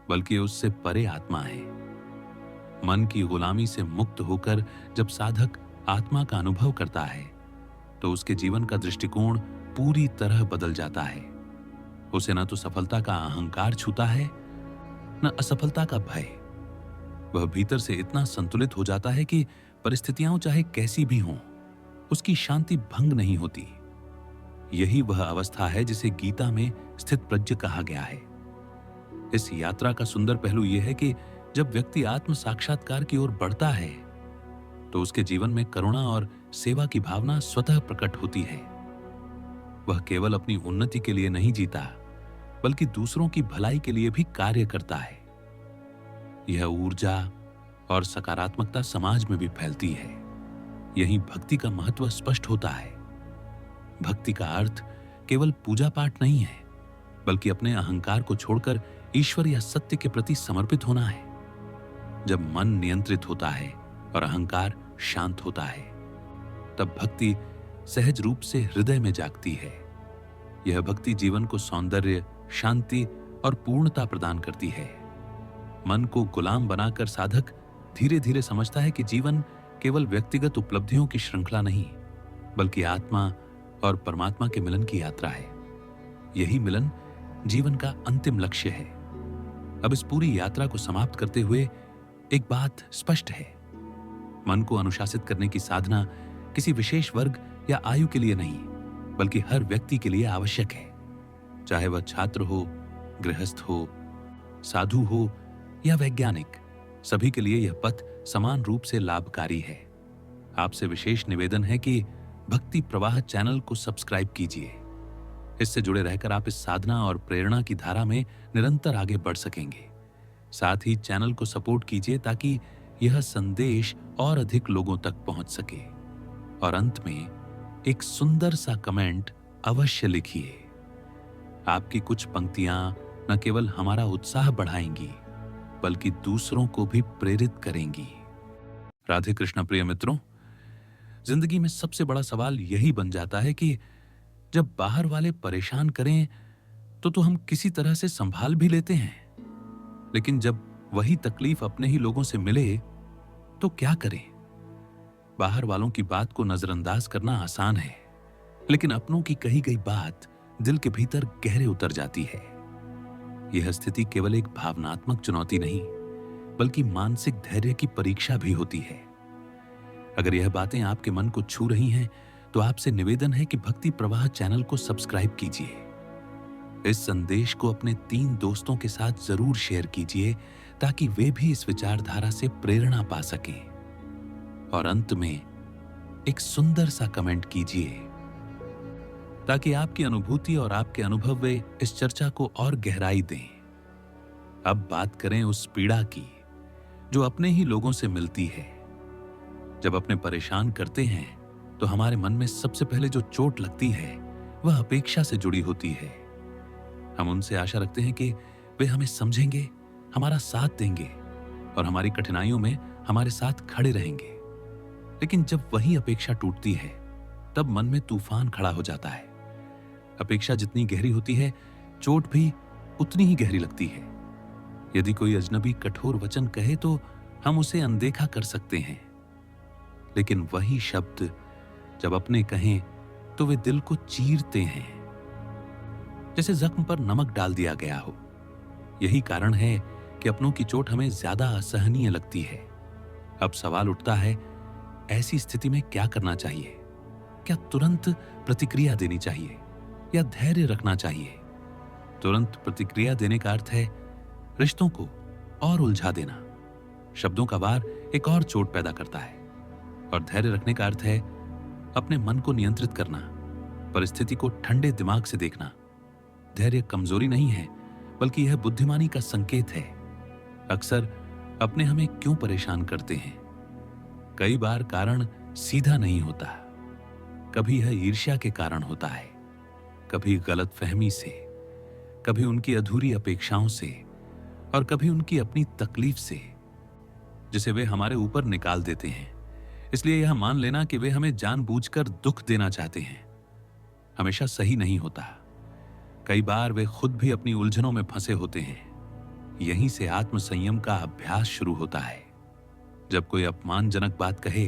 बल्कि उससे परे आत्मा है। मन की गुलामी से मुक्त होकर जब साधक आत्मा का अनुभव करता है, तो उसके जीवन का दृष्टिकोण पूरी तरह बदल जाता है। उसे न तो सफलता का अहंकार छूता है, न असफलता का भय। वह भीतर से इतना संतुलित हो जाता है कि परिस्थितियां चाहे कैसी भी हों, उसकी शांति भंग नहीं होती। यही वह अवस्था है जिसे गीता में स्थित प्रज्ञ कहा गया है। इस यात्रा का सुंदर पहलू यह है कि जब व्यक्ति आत्म साक्षात्कार की ओर बढ़ता है, तो उसके जीवन में करुणा और सेवा की भावना स्वतः प्रकट होती है। वह केवल अपनी उन्नति के लिए नहीं जीता, बल्कि दूसरों की भलाई के लिए भी कार्य करता है। यह ऊर्जा और सकारात्मकता समाज में भी फैलती है। यही भक्ति का महत्व स्पष्ट होता है। भक्ति का अर्थ केवल पूजा पाठ नहीं है, बल्कि अपने अहंकार को छोड़कर ईश्वर या सत्य के प्रति समर्पित होना है। जब मन नियंत्रित होता है और अहंकार शांत होता है, तब भक्ति सहज रूप से हृदय में जागती है। यह भक्ति जीवन को सौंदर्य, शांति और पूर्णता प्रदान करती है। मन को गुलाम बनाकर साधक धीरे धीरे समझता है कि जीवन केवल व्यक्तिगत उपलब्धियों की श्रृंखला नहीं, बल्कि आत्मा और परमात्मा के मिलन की यात्रा है। यही मिलन जीवन का अंतिम लक्ष्य है। अब इस पूरी यात्रा को समाप्त करते हुए एक बात स्पष्ट है, मन को अनुशासित करने की साधना किसी विशेष वर्ग या आयु के लिए नहीं, बल्कि हर व्यक्ति के लिए आवश्यक है। चाहे वह छात्र हो, गृहस्थ हो, साधु हो या वैज्ञानिक, सभी के लिए यह पथ समान रूप से लाभकारी है। आपसे विशेष निवेदन है कि भक्ति प्रवाह चैनल को सब्सक्राइब कीजिए। इससे जुड़े रहकर आप इस साधना और प्रेरणा की धारा में निरंतर आगे बढ़ सकेंगे। साथ ही चैनल को सपोर्ट कीजिए ताकि यह संदेश और अधिक लोगों तक पहुंच सके। और अंत में एक सुंदर सा कमेंट अवश्य लिखिए। आपकी कुछ पंक्तियां न केवल हमारा उत्साह बढ़ाएंगी, बल्कि दूसरों को भी प्रेरित करेंगी। राधे कृष्ण प्रिय मित्रों, जिंदगी में सबसे बड़ा सवाल यही बन जाता है कि जब बाहर वाले परेशान करें तो हम किसी तरह से संभाल भी लेते हैं, लेकिन जब वही तकलीफ अपने ही लोगों से मिले तो क्या करें? बाहर वालों की बात को नजरअंदाज करना आसान है, लेकिन अपनों की कही गई बात दिल के भीतर गहरे उतर जाती है। यह स्थिति केवल एक भावनात्मक चुनौती नहीं, बल्कि मानसिक धैर्य की परीक्षा भी होती है। अगर यह बातें आपके मन को छू रही हैं, तो आपसे निवेदन है कि भक्ति प्रवाह चैनल को सब्सक्राइब कीजिए। इस संदेश को अपने 3 दोस्तों के साथ जरूर शेयर कीजिए ताकि वे भी इस विचारधारा से प्रेरणा पा सकें। और अंत में एक सुंदर सा कमेंट कीजिए ताकि आपकी अनुभूति और आपके अनुभव वे इस चर्चा को और गहराई दें। अब बात करें उस पीड़ा की जो अपने ही लोगों से मिलती है। जब अपने परेशान करते हैं तो हमारे मन में सबसे पहले जो चोट लगती है वह अपेक्षा से जुड़ी होती है। हम उनसे आशा रखते हैं कि वे हमें समझेंगे, हमारा साथ देंगे और हमारी कठिनाइयों में हमारे साथ खड़े रहेंगे। लेकिन जब वही अपेक्षा टूटती है, तब मन में तूफान खड़ा हो जाता है। अपेक्षा जितनी गहरी होती है, चोट भी उतनी ही गहरी लगती है। यदि कोई अजनबी कठोर वचन कहे तो हम उसे अनदेखा कर सकते हैं, लेकिन वही शब्द जब अपने कहें तो वे दिल को चीरते हैं, जैसे जख्म पर नमक डाल दिया गया हो। यही कारण है कि अपनों की चोट हमें ज्यादा असहनीय लगती है। अब सवाल उठता है, ऐसी स्थिति में क्या करना चाहिए? क्या तुरंत प्रतिक्रिया देनी चाहिए या धैर्य रखना चाहिए? तुरंत प्रतिक्रिया देने का अर्थ है रिश्तों को और उलझा देना। शब्दों का वार एक और चोट पैदा करता है। और धैर्य रखने का अर्थ है अपने मन को नियंत्रित करना, परिस्थिति को ठंडे दिमाग से देखना। धैर्य कमजोरी नहीं है, बल्कि यह बुद्धिमानी का संकेत है। अक्सर अपने हमें क्यों परेशान करते हैं? कई बार कारण सीधा नहीं होता। कभी यह ईर्ष्या के कारण होता है, कभी गलतफहमी से, कभी उनकी अधूरी अपेक्षाओं से और कभी उनकी अपनी तकलीफ से, जिसे वे हमारे ऊपर निकाल देते हैं। इसलिए यह मान लेना कि वे हमें जानबूझकर दुख देना चाहते हैं हमेशा सही नहीं होता। कई बार वे खुद भी अपनी उलझनों में फंसे होते हैं। यहीं से आत्मसंयम का अभ्यास शुरू होता है। जब कोई अपमानजनक बात कहे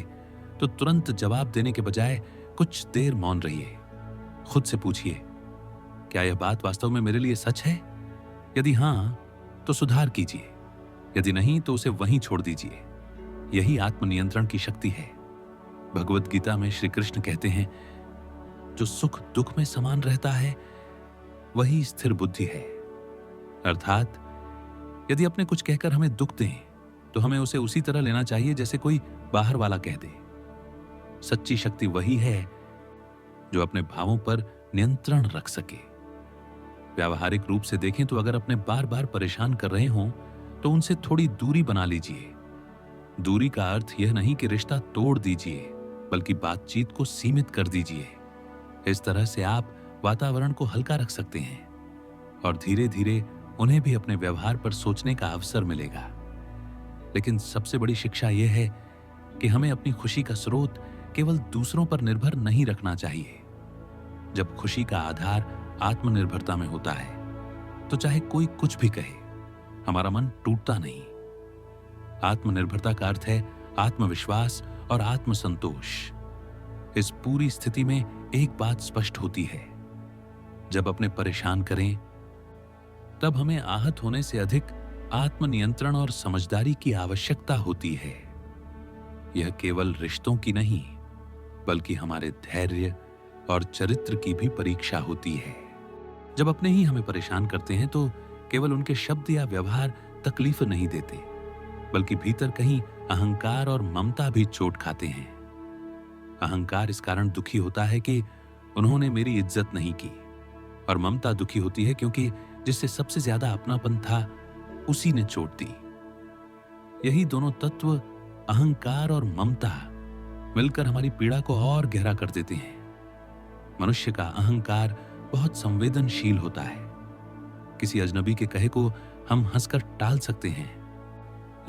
तो तुरंत जवाब देने के बजाय कुछ देर मौन रहिए। खुद से पूछिए, क्या यह बात वास्तव में मेरे लिए सच है? यदि हां, तो सुधार कीजिए। यदि नहीं, तो उसे वहीं छोड़ दीजिए। यही आत्मनियंत्रण की शक्ति है। भगवत गीता में श्री कृष्ण कहते हैं, जो सुख दुख में समान रहता है वही स्थिर बुद्धि है। अर्थात यदि अपने कुछ कहकर हमें दुख दें तो हमें उसे उसी तरह लेना चाहिए जैसे कोई बाहर वाला कह दे। सच्ची शक्ति वही है जो अपने भावों पर नियंत्रण रख सके। व्यावहारिक रूप से देखें तो अगर अपने बार बार परेशान कर रहे हों तो उनसे थोड़ी दूरी बना लीजिए। दूरी का अर्थ यह नहीं कि रिश्ता तोड़ दीजिए, बल्कि बातचीत को सीमित कर दीजिए। इस तरह से आप वातावरण को हल्का रख सकते हैं और धीरे धीरे उन्हें भी अपने व्यवहार पर सोचने का अवसर मिलेगा। लेकिन सबसे बड़ी शिक्षा यह है कि हमें अपनी खुशी का स्रोत केवल दूसरों पर निर्भर नहीं रखना चाहिए। जब खुशी का आधार आत्मनिर्भरता में होता है तो चाहे कोई कुछ भी कहे, हमारा मन टूटता नहीं। आत्मनिर्भरता का अर्थ है आत्मविश्वास और आत्मसंतोष। इस पूरी स्थिति में एक बात स्पष्ट होती है, जब अपने परेशान करें तब हमें आहत होने से अधिक आत्मनियंत्रण और समझदारी की आवश्यकता होती है। यह केवल रिश्तों की नहीं, बल्कि हमारे धैर्य और चरित्र की भी परीक्षा होती है। जब अपने ही हमें परेशान करते हैं तो केवल उनके शब्द या व्यवहार तकलीफ नहीं देते, बल्कि भीतर कहीं अहंकार और ममता भी चोट खाते हैं। अहंकार इस कारण दुखी होता है कि उन्होंने मेरी इज्जत नहीं की, और ममता दुखी होती है क्योंकि जिससे सबसे ज्यादा अपनापन था उसी ने चोट दी। यही दोनों तत्व, अहंकार और ममता, मिलकर हमारी पीड़ा को और गहरा कर देते हैं। मनुष्य का अहंकार बहुत संवेदनशील होता है। किसी अजनबी के कहे को हम हंसकर टाल सकते हैं,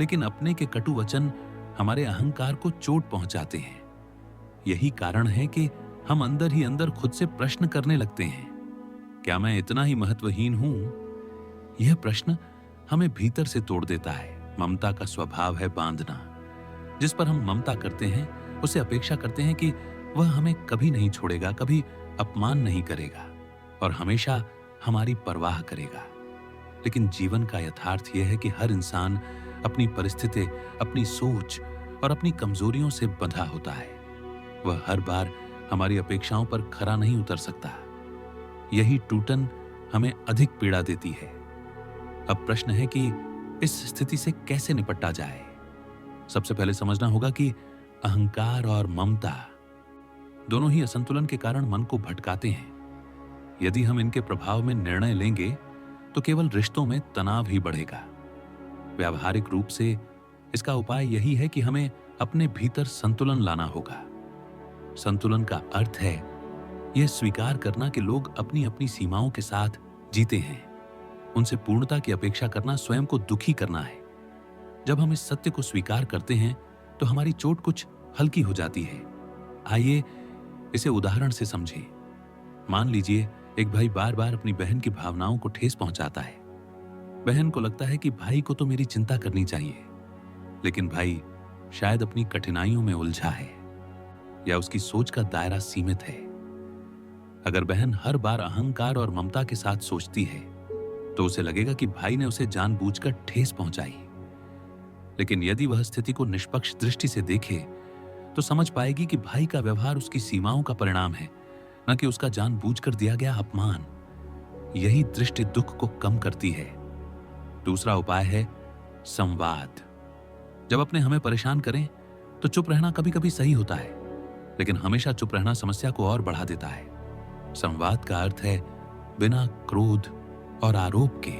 लेकिन अपने के कटु वचन हमारे अहंकार को चोट पहुंचाते हैं। यही कारण है कि हम अंदर ही अंदर खुद से प्रश्न करने लगते हैं, क्या मैं इतना ही महत्वहीन हूं? यह प्रश्न हमें भीतर से तोड़ देता है। ममता का स्वभाव है बांधना। जिस पर हम ममता करते हैं उसे अपेक्षा करते हैं कि वह हमें कभी नहीं छोड़ेगा, कभी अपमान नहीं करेगा और हमेशा हमारी परवाह करेगा। लेकिन जीवन का यथार्थ यह है कि हर इंसान अपनी परिस्थिति, अपनी सोच और अपनी कमजोरियों से बंधा होता है। वह हर बार हमारी अपेक्षाओं पर खरा नहीं उतर सकता। यही टूटन हमें अधिक पीड़ा देती है। अब प्रश्न है कि इस स्थिति से कैसे निपटा जाए। सबसे पहले समझना होगा कि अहंकार और ममता दोनों ही असंतुलन के कारण मन को भटकाते हैं। यदि हम इनके प्रभाव में निर्णय लेंगे तो केवल रिश्तों में तनाव ही बढ़ेगा। व्यावहारिक रूप से इसका उपाय यही है कि हमें अपने भीतर संतुलन लाना होगा। संतुलन का अर्थ है यह स्वीकार करना कि लोग अपनी अपनी सीमाओं के साथ जीते हैं। उनसे पूर्णता की अपेक्षा करना स्वयं को दुखी करना है। जब हम इस सत्य को स्वीकार करते हैं तो हमारी चोट कुछ हल्की हो जाती है। आइए इसे उदाहरण से समझें। मान लीजिए एक भाई बार बार अपनी बहन की भावनाओं को ठेस पहुंचाता है। बहन को लगता है कि भाई को तो मेरी चिंता करनी चाहिए, लेकिन भाई शायद अपनी कठिनाइयों में उलझा है या उसकी सोच का दायरा सीमित है। अगर बहन हर बार अहंकार और ममता के साथ सोचती है तो उसे लगेगा कि भाई ने उसे जानबूझकर ठेस पहुंचाई। लेकिन यदि वह स्थिति को निष्पक्ष दृष्टि से देखे तो समझ पाएगी कि भाई का व्यवहार उसकी सीमाओं का परिणाम है, न कि उसका जानबूझकर दिया गया अपमान। यही दृष्टि दुख को कम करती है। दूसरा उपाय है संवाद। जब अपने हमें परेशान करें तो चुप रहना कभी कभी सही होता है, लेकिन हमेशा चुप रहना समस्या को और बढ़ा देता है। संवाद का अर्थ है बिना क्रोध और आरोप के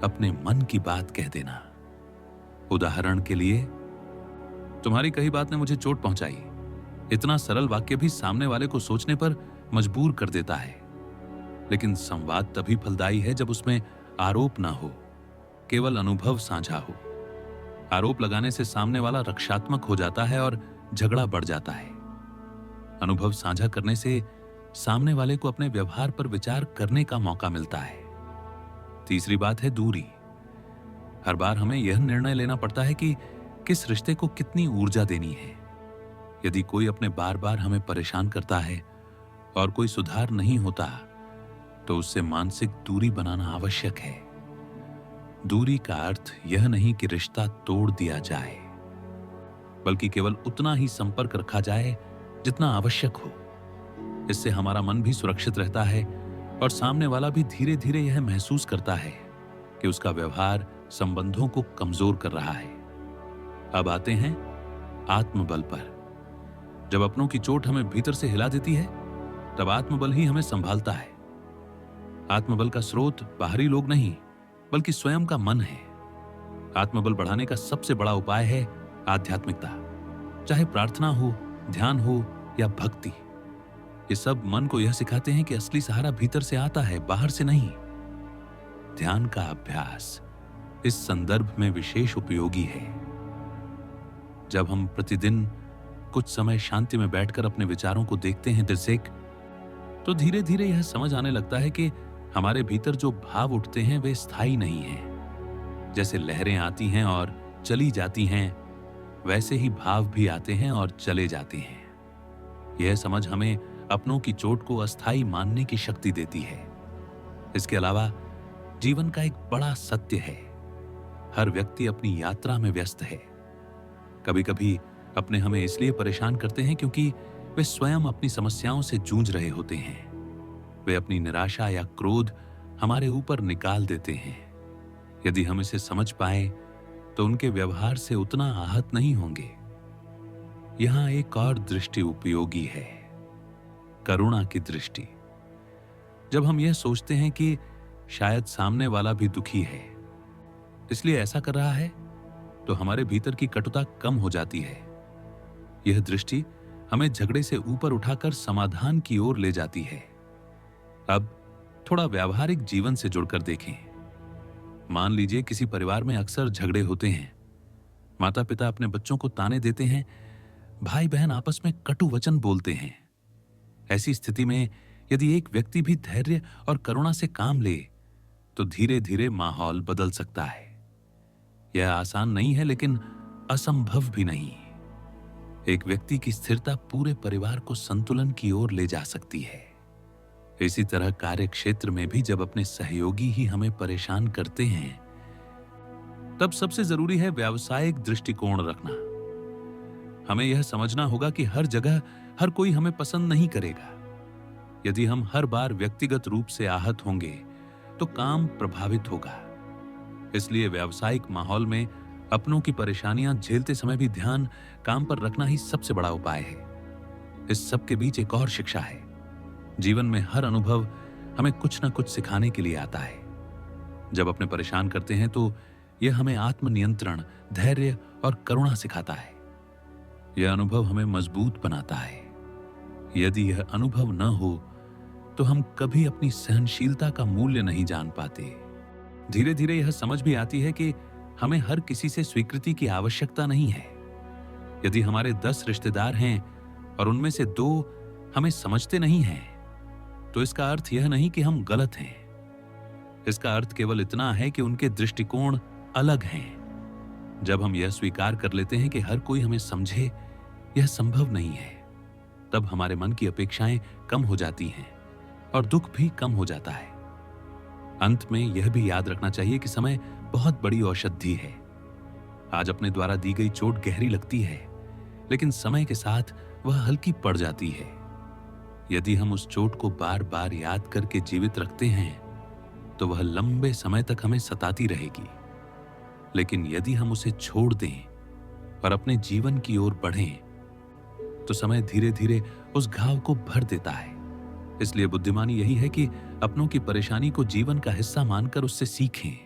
अपने मन की बात कह देना। उदाहरण के लिए, तुम्हारी कही बात ने मुझे चोट पहुंचाई। इतना सरल वाक्य भी सामने वाले को सोचने पर मजबूर कर देता है। लेकिन संवाद तभी फलदायी है जब उसमें आरोप ना हो, केवल अनुभव साझा हो। आरोप लगाने से सामने वाला रक्षात्मक हो जाता है और झगड़ा बढ़ जाता है। अनुभव साझा करने से सामने वाले को अपने व्यवहार पर विचार करने का मौका मिलता है। तीसरी बात है दूरी। हर बार हमें यह निर्णय लेना पड़ता है कि किस रिश्ते को कितनी ऊर्जा देनी है। यदि कोई अपने बार बार हमें परेशान करता है और कोई सुधार नहीं होता तो उससे मानसिक दूरी बनाना आवश्यक है। दूरी का अर्थ यह नहीं कि रिश्ता तोड़ दिया जाए, बल्कि केवल उतना ही संपर्क रखा जाए जितना आवश्यक हो। इससे हमारा मन भी सुरक्षित रहता है और सामने वाला भी धीरे धीरे यह महसूस करता है कि उसका व्यवहार संबंधों को कमजोर कर रहा है। अब आते हैं आत्मबल पर। जब अपनों की चोट हमें भीतर से हिला देती है तब आत्मबल ही हमें संभालता है। आत्मबल का स्रोत बाहरी लोग नहीं, बल्कि स्वयं का मन है। आत्मबल बढ़ाने का सबसे बड़ा उपाय है आध्यात्मिकता। चाहे प्रार्थना हो, ध्यान हो या भक्ति, ये सब मन को यह सिखाते हैं कि असली सहारा भीतर से आता है, बाहर से नहीं। ध्यान का अभ्यास इस संदर्भ में विशेष उपयोगी है। जब हम प्रतिदिन कुछ समय शांति में बैठकर अपने विचारों को देखते हैं दिलसेक, तो धीरे धीरे यह समझ आने लगता है कि हमारे भीतर जो भाव उठते हैं वे स्थायी नहीं हैं। जैसे लहरें आती हैं और चली जाती हैं, वैसे ही भाव भी आते हैं और चले जाते हैं। यह समझ हमें अपनों की चोट को अस्थायी मानने की शक्ति देती है। इसके अलावा जीवन का एक बड़ा सत्य है, हर व्यक्ति अपनी यात्रा में व्यस्त है। कभी कभी अपने हमें इसलिए परेशान करते हैं क्योंकि वे स्वयं अपनी समस्याओं से जूझ रहे होते हैं। वे अपनी निराशा या क्रोध हमारे ऊपर निकाल देते हैं। यदि हम इसे समझ पाए तो उनके व्यवहार से उतना आहत नहीं होंगे। यहां एक और दृष्टि उपयोगी है, करुणा की दृष्टि। जब हम यह सोचते हैं कि शायद सामने वाला भी दुखी है, इसलिए ऐसा कर रहा है, तो हमारे भीतर की कटुता कम हो जाती है। यह दृष्टि हमें झगड़े से ऊपर उठाकर समाधान की ओर ले जाती है। अब थोड़ा व्यावहारिक जीवन से जुड़कर देखें। मान लीजिए किसी परिवार में अक्सर झगड़े होते हैं। माता पिता अपने बच्चों को ताने देते हैं, भाई बहन आपस में कटु वचन बोलते हैं। ऐसी स्थिति में यदि एक व्यक्ति भी धैर्य और करुणा से काम ले तो धीरे धीरे माहौल बदल सकता है। यह आसान नहीं है, लेकिन असंभव भी नहीं। एक व्यक्ति की स्थिरता पूरे परिवार को संतुलन की ओर ले जा सकती है। इसी तरह कार्य क्षेत्र में भी जब अपने सहयोगी ही हमें परेशान करते हैं, तब सबसे जरूरी है व्यावसायिक दृष्टिकोण रखना। हमें यह समझना होगा कि हर जगह हर कोई हमें पसंद नहीं करेगा। यदि हम हर बार व्यक्तिगत रूप से आहत होंगे तो काम प्रभावित होगा। इसलिए व्यावसायिक माहौल में अपनों की परेशानियां झेलते समय भी ध्यान काम पर रखना ही सबसे बड़ा उपाय है। इस सब के बीच एक और शिक्षा है। जीवन में हर अनुभव हमें कुछ न कुछ सिखाने के लिए आता है। जब अपने परेशान करते हैं तो यह हमें आत्मनियंत्रण, धैर्य और करुणा सिखाता है। यह अनुभव हमें मजबूत बनाता है। यदि यह अनुभव न हो तो हम कभी अपनी सहनशीलता का मूल्य नहीं जान पाते। धीरे धीरे यह समझ भी आती है कि हमें हर किसी से स्वीकृति की आवश्यकता नहीं है। यदि हमारे 10 रिश्तेदार हैं और उनमें से 2 हमें समझते नहीं हैं, तो इसका अर्थ यह नहीं कि हम गलत हैं। इसका अर्थ केवल इतना है कि उनके दृष्टिकोण अलग हैं। जब हम यह स्वीकार कर लेते हैं कि हर कोई हमें समझे, यह संभव नहीं है, तब हमारे मन की अपेक्षाएं कम हो जाती हैं और दुख भी कम हो जाता है। अंत में यह भी याद रखना चाहिए कि समय बहुत बड़ी औषधि है। आज अपने द्वारा दी गई चोट गहरी लगती है, लेकिन समय के साथ वह हल्की पड़ जाती है। यदि हम उस चोट को बार बार याद करके जीवित रखते हैं तो वह लंबे समय तक हमें सताती रहेगी। लेकिन यदि हम उसे छोड़ दें और अपने जीवन की ओर बढ़ें तो समय धीरे धीरे उस घाव को भर देता है। इसलिए बुद्धिमानी यही है कि अपनों की परेशानी को जीवन का हिस्सा मानकर उससे सीखें,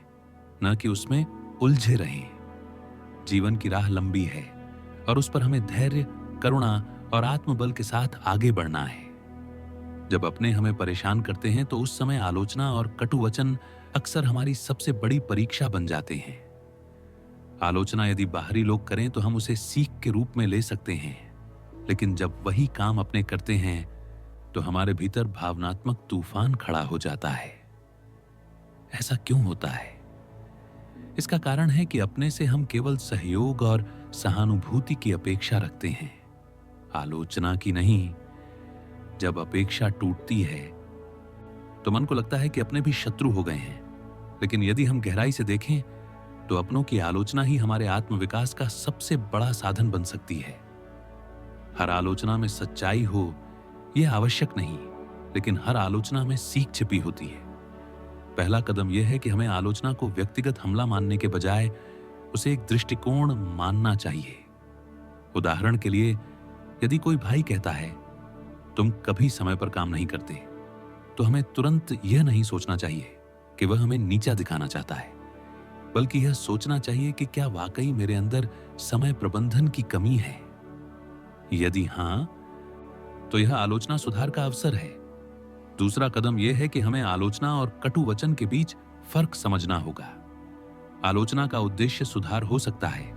न कि उसमें उलझे रहें। जीवन की राह लंबी है और उस पर हमें धैर्य, करुणा और आत्मबल के साथ आगे बढ़ना है। जब अपने हमें परेशान करते हैं तो उस समय आलोचना और कटु वचन अक्सर हमारी सबसे बड़ी परीक्षा बन जाते हैं। आलोचना यदि बाहरी लोग करें तो हम उसे सीख के रूप में ले सकते हैं, लेकिन जब वही काम अपने करते हैं तो हमारे भीतर भावनात्मक तूफान खड़ा हो जाता है। ऐसा क्यों होता है? इसका कारण है कि अपने से हम केवल सहयोग और सहानुभूति की अपेक्षा रखते हैं, आलोचना की नहीं। जब अपेक्षा टूटती है तो मन को लगता है कि अपने भी शत्रु हो गए हैं। लेकिन यदि हम गहराई से देखें तो अपनों की आलोचना ही हमारे आत्मविकास का सबसे बड़ा साधन बन सकती है। हर आलोचना में सच्चाई हो यह आवश्यक नहीं, लेकिन हर आलोचना में सीख छिपी होती है। पहला कदम यह है कि हमें आलोचना को व्यक्तिगत हमला मानने के बजाय उसे एक दृष्टिकोण मानना चाहिए। उदाहरण के लिए, यदि कोई भाई कहता है तुम कभी समय पर काम नहीं करते, तो हमें तुरंत यह नहीं सोचना चाहिए कि वह हमें नीचा दिखाना चाहता है, बल्कि यह सोचना चाहिए कि क्या वाकई मेरे अंदर समय प्रबंधन की कमी है। यदि हां, तो यह आलोचना सुधार का अवसर है। दूसरा कदम यह है कि हमें आलोचना और कटु वचन के बीच फर्क समझना होगा। आलोचना का उद्देश्य सुधार हो सकता है,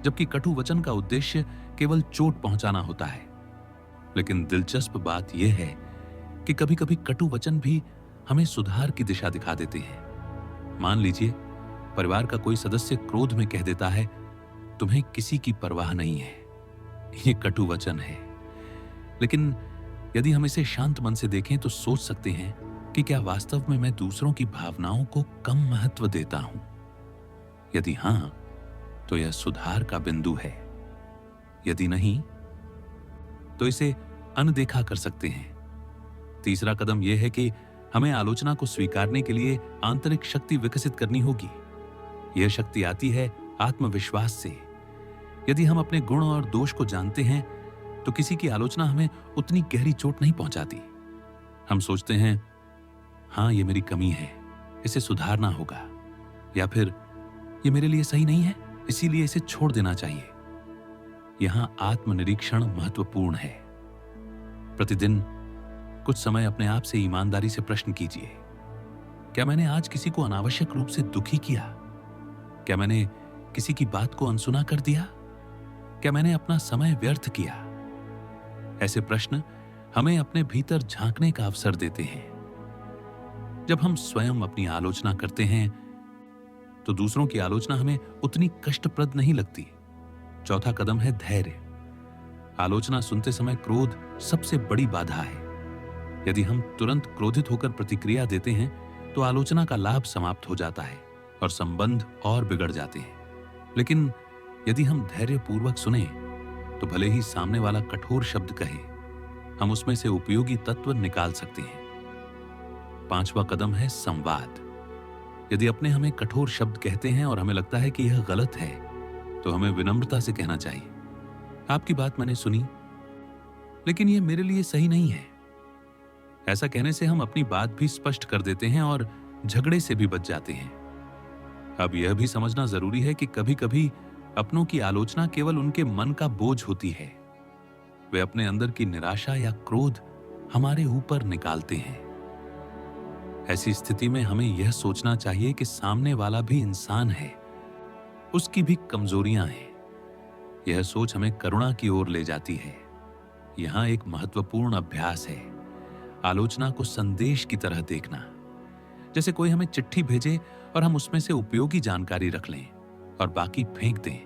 जबकि कटु वचन का उद्देश्य केवल चोट पहुंचाना होता है। लेकिन दिलचस्प बात यह है कि कभी कभी कटु वचन भी हमें सुधार की दिशा दिखा देते हैं। मान लीजिए परिवार का कोई सदस्य क्रोध में कह देता है, तुम्हें किसी की परवाह नहीं है। यह कटु वचन है, लेकिन यदि हम इसे शांत मन से देखें तो सोच सकते हैं कि क्या वास्तव में मैं दूसरों की भावनाओं को कम महत्व देता हूं? यदि हां, तो यह सुधार का बिंदु है। यदि नहीं, तो इसे अनदेखा कर सकते हैं। तीसरा कदम यह है कि हमें आलोचना को स्वीकारने के लिए आंतरिक शक्ति विकसित करनी होगी। यह शक्ति आती है आत्मविश्वास से। यदि हम अपने गुण और दोष को जानते हैं तो किसी की आलोचना हमें उतनी गहरी चोट नहीं पहुंचाती। हम सोचते हैं, हां, यह मेरी कमी है, इसे सुधारना होगा, या फिर यह मेरे लिए सही नहीं है, इसीलिए इसे छोड़ देना चाहिए। यहां आत्मनिरीक्षण महत्वपूर्ण है। प्रतिदिन कुछ समय अपने आप से ईमानदारी से प्रश्न कीजिए, क्या मैंने आज किसी को अनावश्यक रूप से दुखी किया? क्या मैंने किसी की बात को अनसुना कर दिया? क्या मैंने अपना समय व्यर्थ किया? ऐसे प्रश्न हमें अपने भीतर झांकने का अवसर देते हैं। जब हम स्वयं अपनी आलोचना करते हैं तो दूसरों की आलोचना हमें उतनी कष्टप्रद नहीं लगती। चौथा कदम है धैर्य। आलोचना सुनते समय क्रोध सबसे बड़ी बाधा है। यदि हम तुरंत क्रोधित होकर प्रतिक्रिया देते हैं तो आलोचना का लाभ समाप्त हो जाता है और संबंध और बिगड़ जाते हैं। लेकिन यदि हम धैर्यपूर्वक सुने तो भले ही सामने वाला कठोर शब्द कहे, हम उसमें से उपयोगी तत्व निकाल सकते हैं। पांचवा कदम है संवाद। यदि अपने हमें कठोर शब्द कहते हैं और हमें लगता है कि यह गलत है, तो हमें विनम्रता से कहना चाहिए, आपकी बात मैंने सुनी, लेकिन यह मेरे लिए सही नहीं है। ऐसा कहने से हम अपनी बात भी स्पष्ट कर देते हैं और झगड़े से भी बच जाते हैं। अब यह भी समझना जरूरी है कि कभी कभी अपनों की आलोचना केवल उनके मन का बोझ होती है। वे अपने अंदर की निराशा या क्रोध हमारे ऊपर निकालते हैं। ऐसी स्थिति में हमें यह सोचना चाहिए कि सामने वाला भी इंसान है, उसकी भी कमजोरियां हैं। यह सोच हमें करुणा की ओर ले जाती है। यहां एक महत्वपूर्ण अभ्यास है आलोचना को संदेश की तरह देखना। जैसे कोई हमें चिट्ठी भेजे और हम उसमें से उपयोगी जानकारी रख लें और बाकी फेंक दें,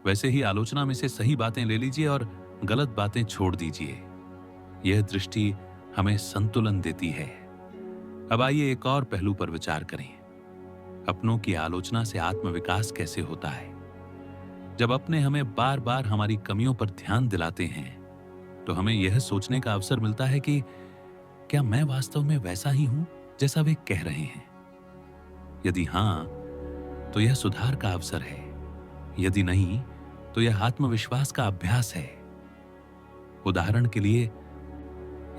वैसे ही आलोचना में से सही बातें ले लीजिए और गलत बातें छोड़ दीजिए। यह दृष्टि हमें संतुलन देती है। अब आइए एक और पहलू पर विचार करें। अपनों की आलोचना से आत्मविकास कैसे होता है? जब अपने हमें बार बार हमारी कमियों पर ध्यान दिलाते हैं तो हमें यह सोचने का अवसर मिलता है कि क्या मैं वास्तव में वैसा ही हूं जैसा वे कह रहे हैं? यदि हां, तो यह सुधार का अवसर है। यदि नहीं, तो यह आत्मविश्वास का अभ्यास है। उदाहरण के लिए,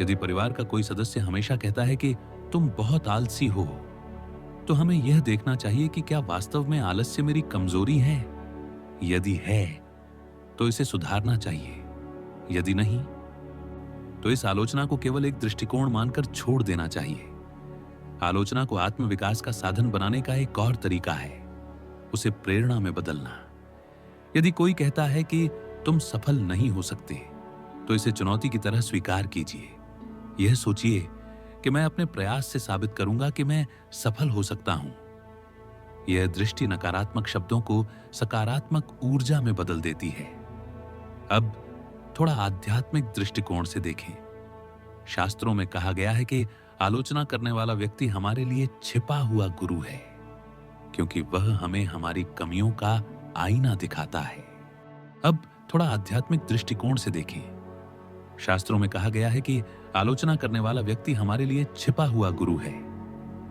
यदि परिवार का कोई सदस्य हमेशा कहता है कि तुम बहुत आलसी हो, तो हमें यह देखना चाहिए कि क्या वास्तव में आलस्य मेरी कमजोरी है? यदि है, तो इसे सुधारना चाहिए। यदि नहीं, तो इस आलोचना को केवल एक दृष्टिकोण मानकर छोड़ देना चाहिए। आलोचना को आत्मविकास का साधन बनाने का एक और तरीका है उसे प्रेरणा में बदलना। यदि कोई कहता है कि तुम सफल नहीं हो सकते, तो इसे चुनौती की तरह स्वीकार कीजिए। यह सोचिए कि मैं अपने प्रयास से साबित करूंगा कि मैं सफल हो सकता हूं। यह दृष्टि नकारात्मक शब्दों को सकारात्मक ऊर्जा में बदल देती है। अब थोड़ा आध्यात्मिक दृष्टिकोण से देखें। शास्त्रों में कहा गया है कि आलोचना करने वाला व्यक्ति हमारे लिए छिपा हुआ गुरु है, क्योंकि वह हमें हमारी कमियों का आईना दिखाता है। अब थोड़ा आध्यात्मिक दृष्टिकोण से देखें। शास्त्रों में कहा गया है कि आलोचना करने वाला व्यक्ति हमारे लिए छिपा हुआ गुरु है,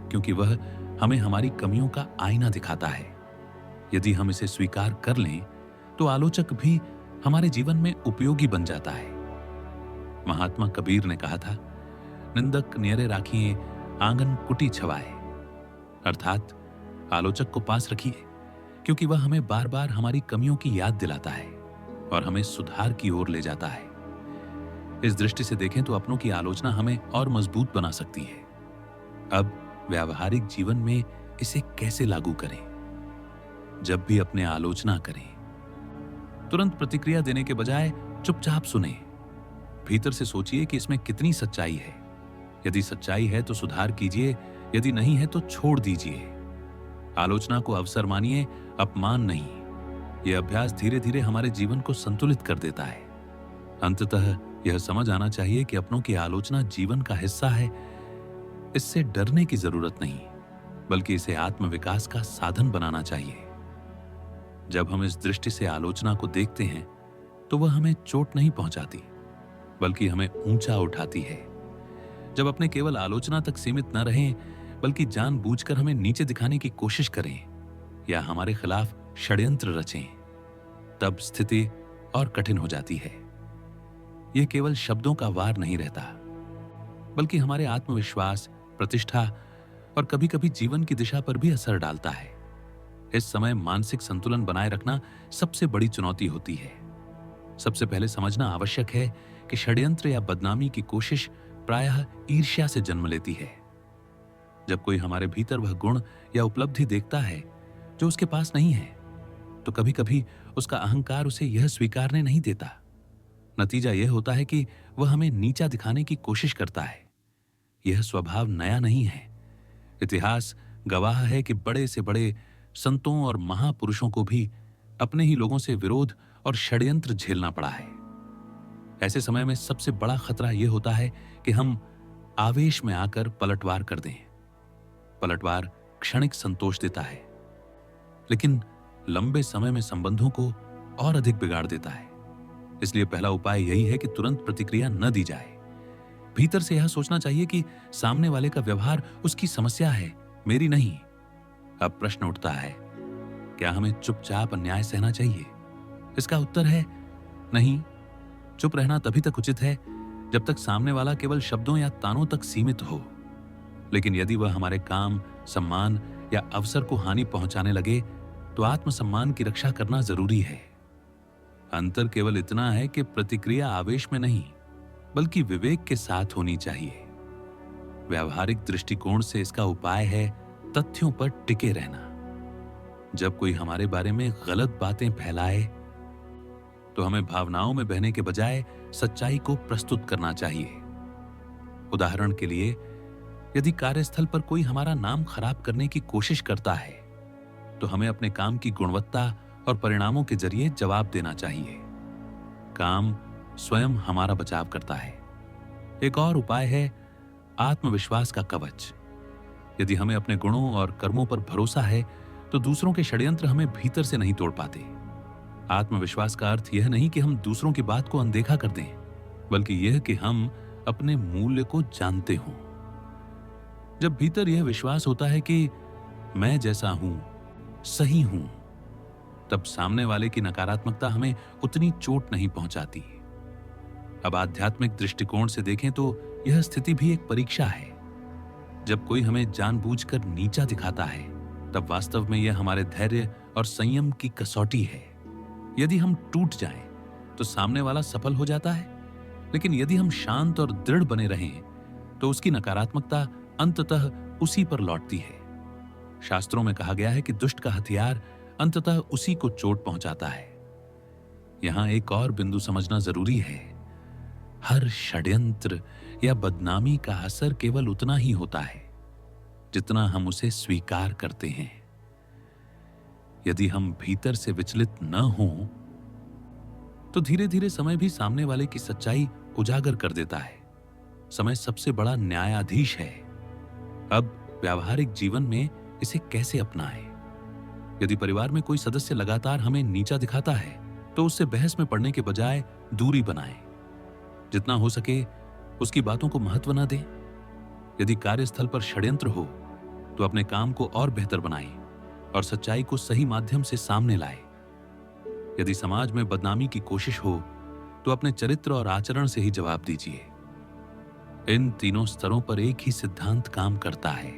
क्योंकि वह हमें हमारी कमियों का आईना दिखाता है। यदि हम इसे स्वीकार कर लें तो आलोचक भी हमारे जीवन में उपयोगी बन जाता है। महात्मा कबीर ने कहा था, निंदक नियरे राखिए आंगन कुटी छवाए। अर्थात आलोचक को पास रखिए, क्योंकि वह हमें बार बार हमारी कमियों की याद दिलाता है और हमें सुधार की ओर ले जाता है। इस दृष्टि से देखें तो अपनों की आलोचना हमें और मजबूत बना सकती है। अब व्यावहारिक जीवन में इसे कैसे लागू करें? जब भी अपने आलोचना करें तुरंत प्रतिक्रिया देने के बजाय चुपचाप सुने। भीतर से सोचिए कि इसमें कितनी सच्चाई है। यदि सच्चाई है तो सुधार कीजिए, यदि नहीं है तो छोड़ दीजिए। आलोचना को अवसर मानिए, अपमान नहीं। यह अभ्यास धीरे धीरे हमारे जीवन को संतुलित कर देता है। अंततः यह समझ आना चाहिए कि अपनों की आलोचना जीवन का हिस्सा है। इससे डरने की जरूरत नहीं, बल्कि इसे आत्मविकास का साधन बनाना चाहिए। जब हम इस दृष्टि से आलोचना को देखते हैं तो वह हमें चोट नहीं पहुंचाती, बल्कि हमें ऊंचा उठाती है। जब अपने केवल आलोचना तक सीमित न रहें, बल्कि जानबूझकर हमें नीचे दिखाने की कोशिश करें या हमारे खिलाफ षड्यंत्र रचें, तब स्थिति और कठिन हो जाती है। यह केवल शब्दों का वार नहीं रहता, बल्कि हमारे आत्मविश्वास, प्रतिष्ठा और कभी कभी जीवन की दिशा पर भी असर डालता है। इस समय मानसिक संतुलन बनाए रखना सबसे बड़ी चुनौती होती है। सबसे पहले समझना आवश्यक है कि षड्यंत्र या बदनामी की कोशिश प्रायः ईर्ष्या से जन्म लेती है। जब कोई हमारे भीतर वह गुण या उपलब्धि देखता है जो उसके पास नहीं है, तो कभी कभी उसका अहंकार उसे यह स्वीकारने नहीं देता। नतीजा यह होता है कि वह हमें नीचा दिखाने की कोशिश करता है। यह स्वभाव नया नहीं है। इतिहास गवाह है कि बड़े से बड़े संतों और महापुरुषों को भी अपने ही लोगों से विरोध और षड्यंत्र झेलना पड़ा है। ऐसे समय में सबसे बड़ा खतरा यह होता है कि हम आवेश में आकर पलटवार कर दें। पलटवार क्षणिक संतोष देता है, लेकिन लंबे समय में संबंधों को और अधिक बिगाड़ देता है। इसलिए पहला उपाय यही है कि तुरंत प्रतिक्रिया न दी जाए। भीतर से यह सोचना चाहिए कि सामने वाले का व्यवहार उसकी समस्या है, मेरी नहीं। अब प्रश्न उठता है, क्या हमें चुपचाप अन्याय सहना चाहिए? इसका उत्तर है नहीं। चुप रहना तभी तक उचित है जब तक सामने वाला केवल शब्दों या तानों तक सीमित हो। लेकिन यदि वह हमारे काम, सम्मान या अवसर को हानि पहुंचाने लगे, तो आत्मसम्मान की रक्षा करना जरूरी है। अंतर केवल इतना है कि प्रतिक्रिया आवेश में नहीं, बल्कि विवेक के साथ होनी चाहिए। व्यावहारिक दृष्टिकोण से इसका उपाय है तथ्यों पर टिके रहना। जब कोई हमारे बारे में गलत बातें फैलाए, तो हमें भावनाओं में बहने के बजाय सच्चाई को प्रस्तुत करना चाहिए। उदाहरण के लिए, यदि कार्यस्थल पर कोई हमारा नाम खराब करने की कोशिश करता है, तो हमें अपने काम की गुणवत्ता और परिणामों के जरिए जवाब देना चाहिए। काम स्वयं हमारा बचाव करता है। एक और उपाय है आत्मविश्वास का कवच। यदि हमें अपने गुणों और कर्मों पर भरोसा है, तो दूसरों के षड्यंत्र हमें भीतर से नहीं तोड़ पाते। आत्मविश्वास का अर्थ यह नहीं कि हम दूसरों की बात को अनदेखा कर दें, बल्कि यह कि हम अपने मूल्य को जानते हों। जब भीतर यह विश्वास होता है कि मैं जैसा हूं, सही हूं, तब सामने वाले की नकारात्मकता हमें उतनी चोट नहीं पहुंचाती। अब आध्यात्मिक दृष्टिकोण से देखें तो यह स्थिति भी एक परीक्षा है। जब कोई हमें जानबूझकर नीचा दिखाता है, तब वास्तव में यह हमारे धैर्य और संयम की कसौटी है। यदि हम टूट जाएं, तो सामने वाला सफल हो जाता है, लेकिन यदि हम शांत और दृढ़ बने रहें, तो उसकी नकारात्मकता अंततः उसी पर लौटती है। शास्त्रों में कहा गया है कि दुष्ट का हथियार अंततः उसी को चोट पहुंचाता है। यहां एक और बिंदु समझना जरूरी है। हर षड्यंत्र या बदनामी का असर केवल उतना ही होता है जितना हम उसे स्वीकार करते हैं। यदि हम भीतर से विचलित न हों, तो धीरे धीरे समय भी सामने वाले की सच्चाई उजागर कर देता है। समय सबसे बड़ा न्यायाधीश है। अब व्यावहारिक जीवन में इसे कैसे अपनाएं? यदि परिवार में कोई सदस्य लगातार हमें नीचा दिखाता है, तो उससे बहस में पड़ने के बजाय दूरी बनाएं। जितना हो सके उसकी बातों को महत्व न दें। यदि कार्यस्थल पर षड्यंत्र हो, तो अपने काम को और बेहतर बनाएं और सच्चाई को सही माध्यम से सामने लाएं। यदि समाज में बदनामी की कोशिश हो, तो अपने चरित्र और आचरण से ही जवाब दीजिए। इन तीनों स्तरों पर एक ही सिद्धांत काम करता है।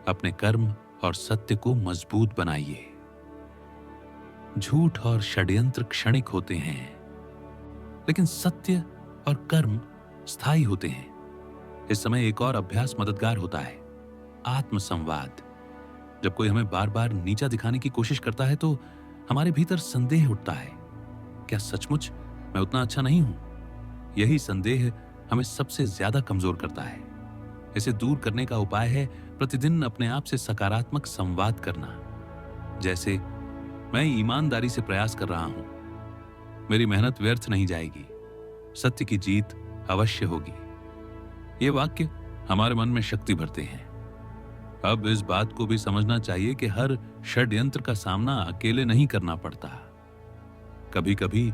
अपने कर्म और सत्य को मजबूत बनाइए। झूठ और षड्यंत्र क्षणिक होते हैं, लेकिन सत्य और कर्म स्थायी होते हैं। इस समय एक और अभ्यास मददगार होता है, आत्मसंवाद। जब कोई हमें बार बार नीचा दिखाने की कोशिश करता है, तो हमारे भीतर संदेह उठता है क्या सचमुच मैं उतना अच्छा नहीं हूं? यही संदेह हमें सबसे ज्यादा कमजोर करता है। इसे दूर करने का उपाय है प्रतिदिन अपने आप से सकारात्मक संवाद करना। जैसे, मैं ईमानदारी से प्रयास कर रहा हूं, मेरी मेहनत व्यर्थ नहीं जाएगी, सत्य की जीत अवश्य होगी। ये वाक्य हमारे मन में शक्ति भरते हैं। अब इस बात को भी समझना चाहिए कि हर षड्यंत्र का सामना अकेले नहीं करना पड़ता। कभी कभी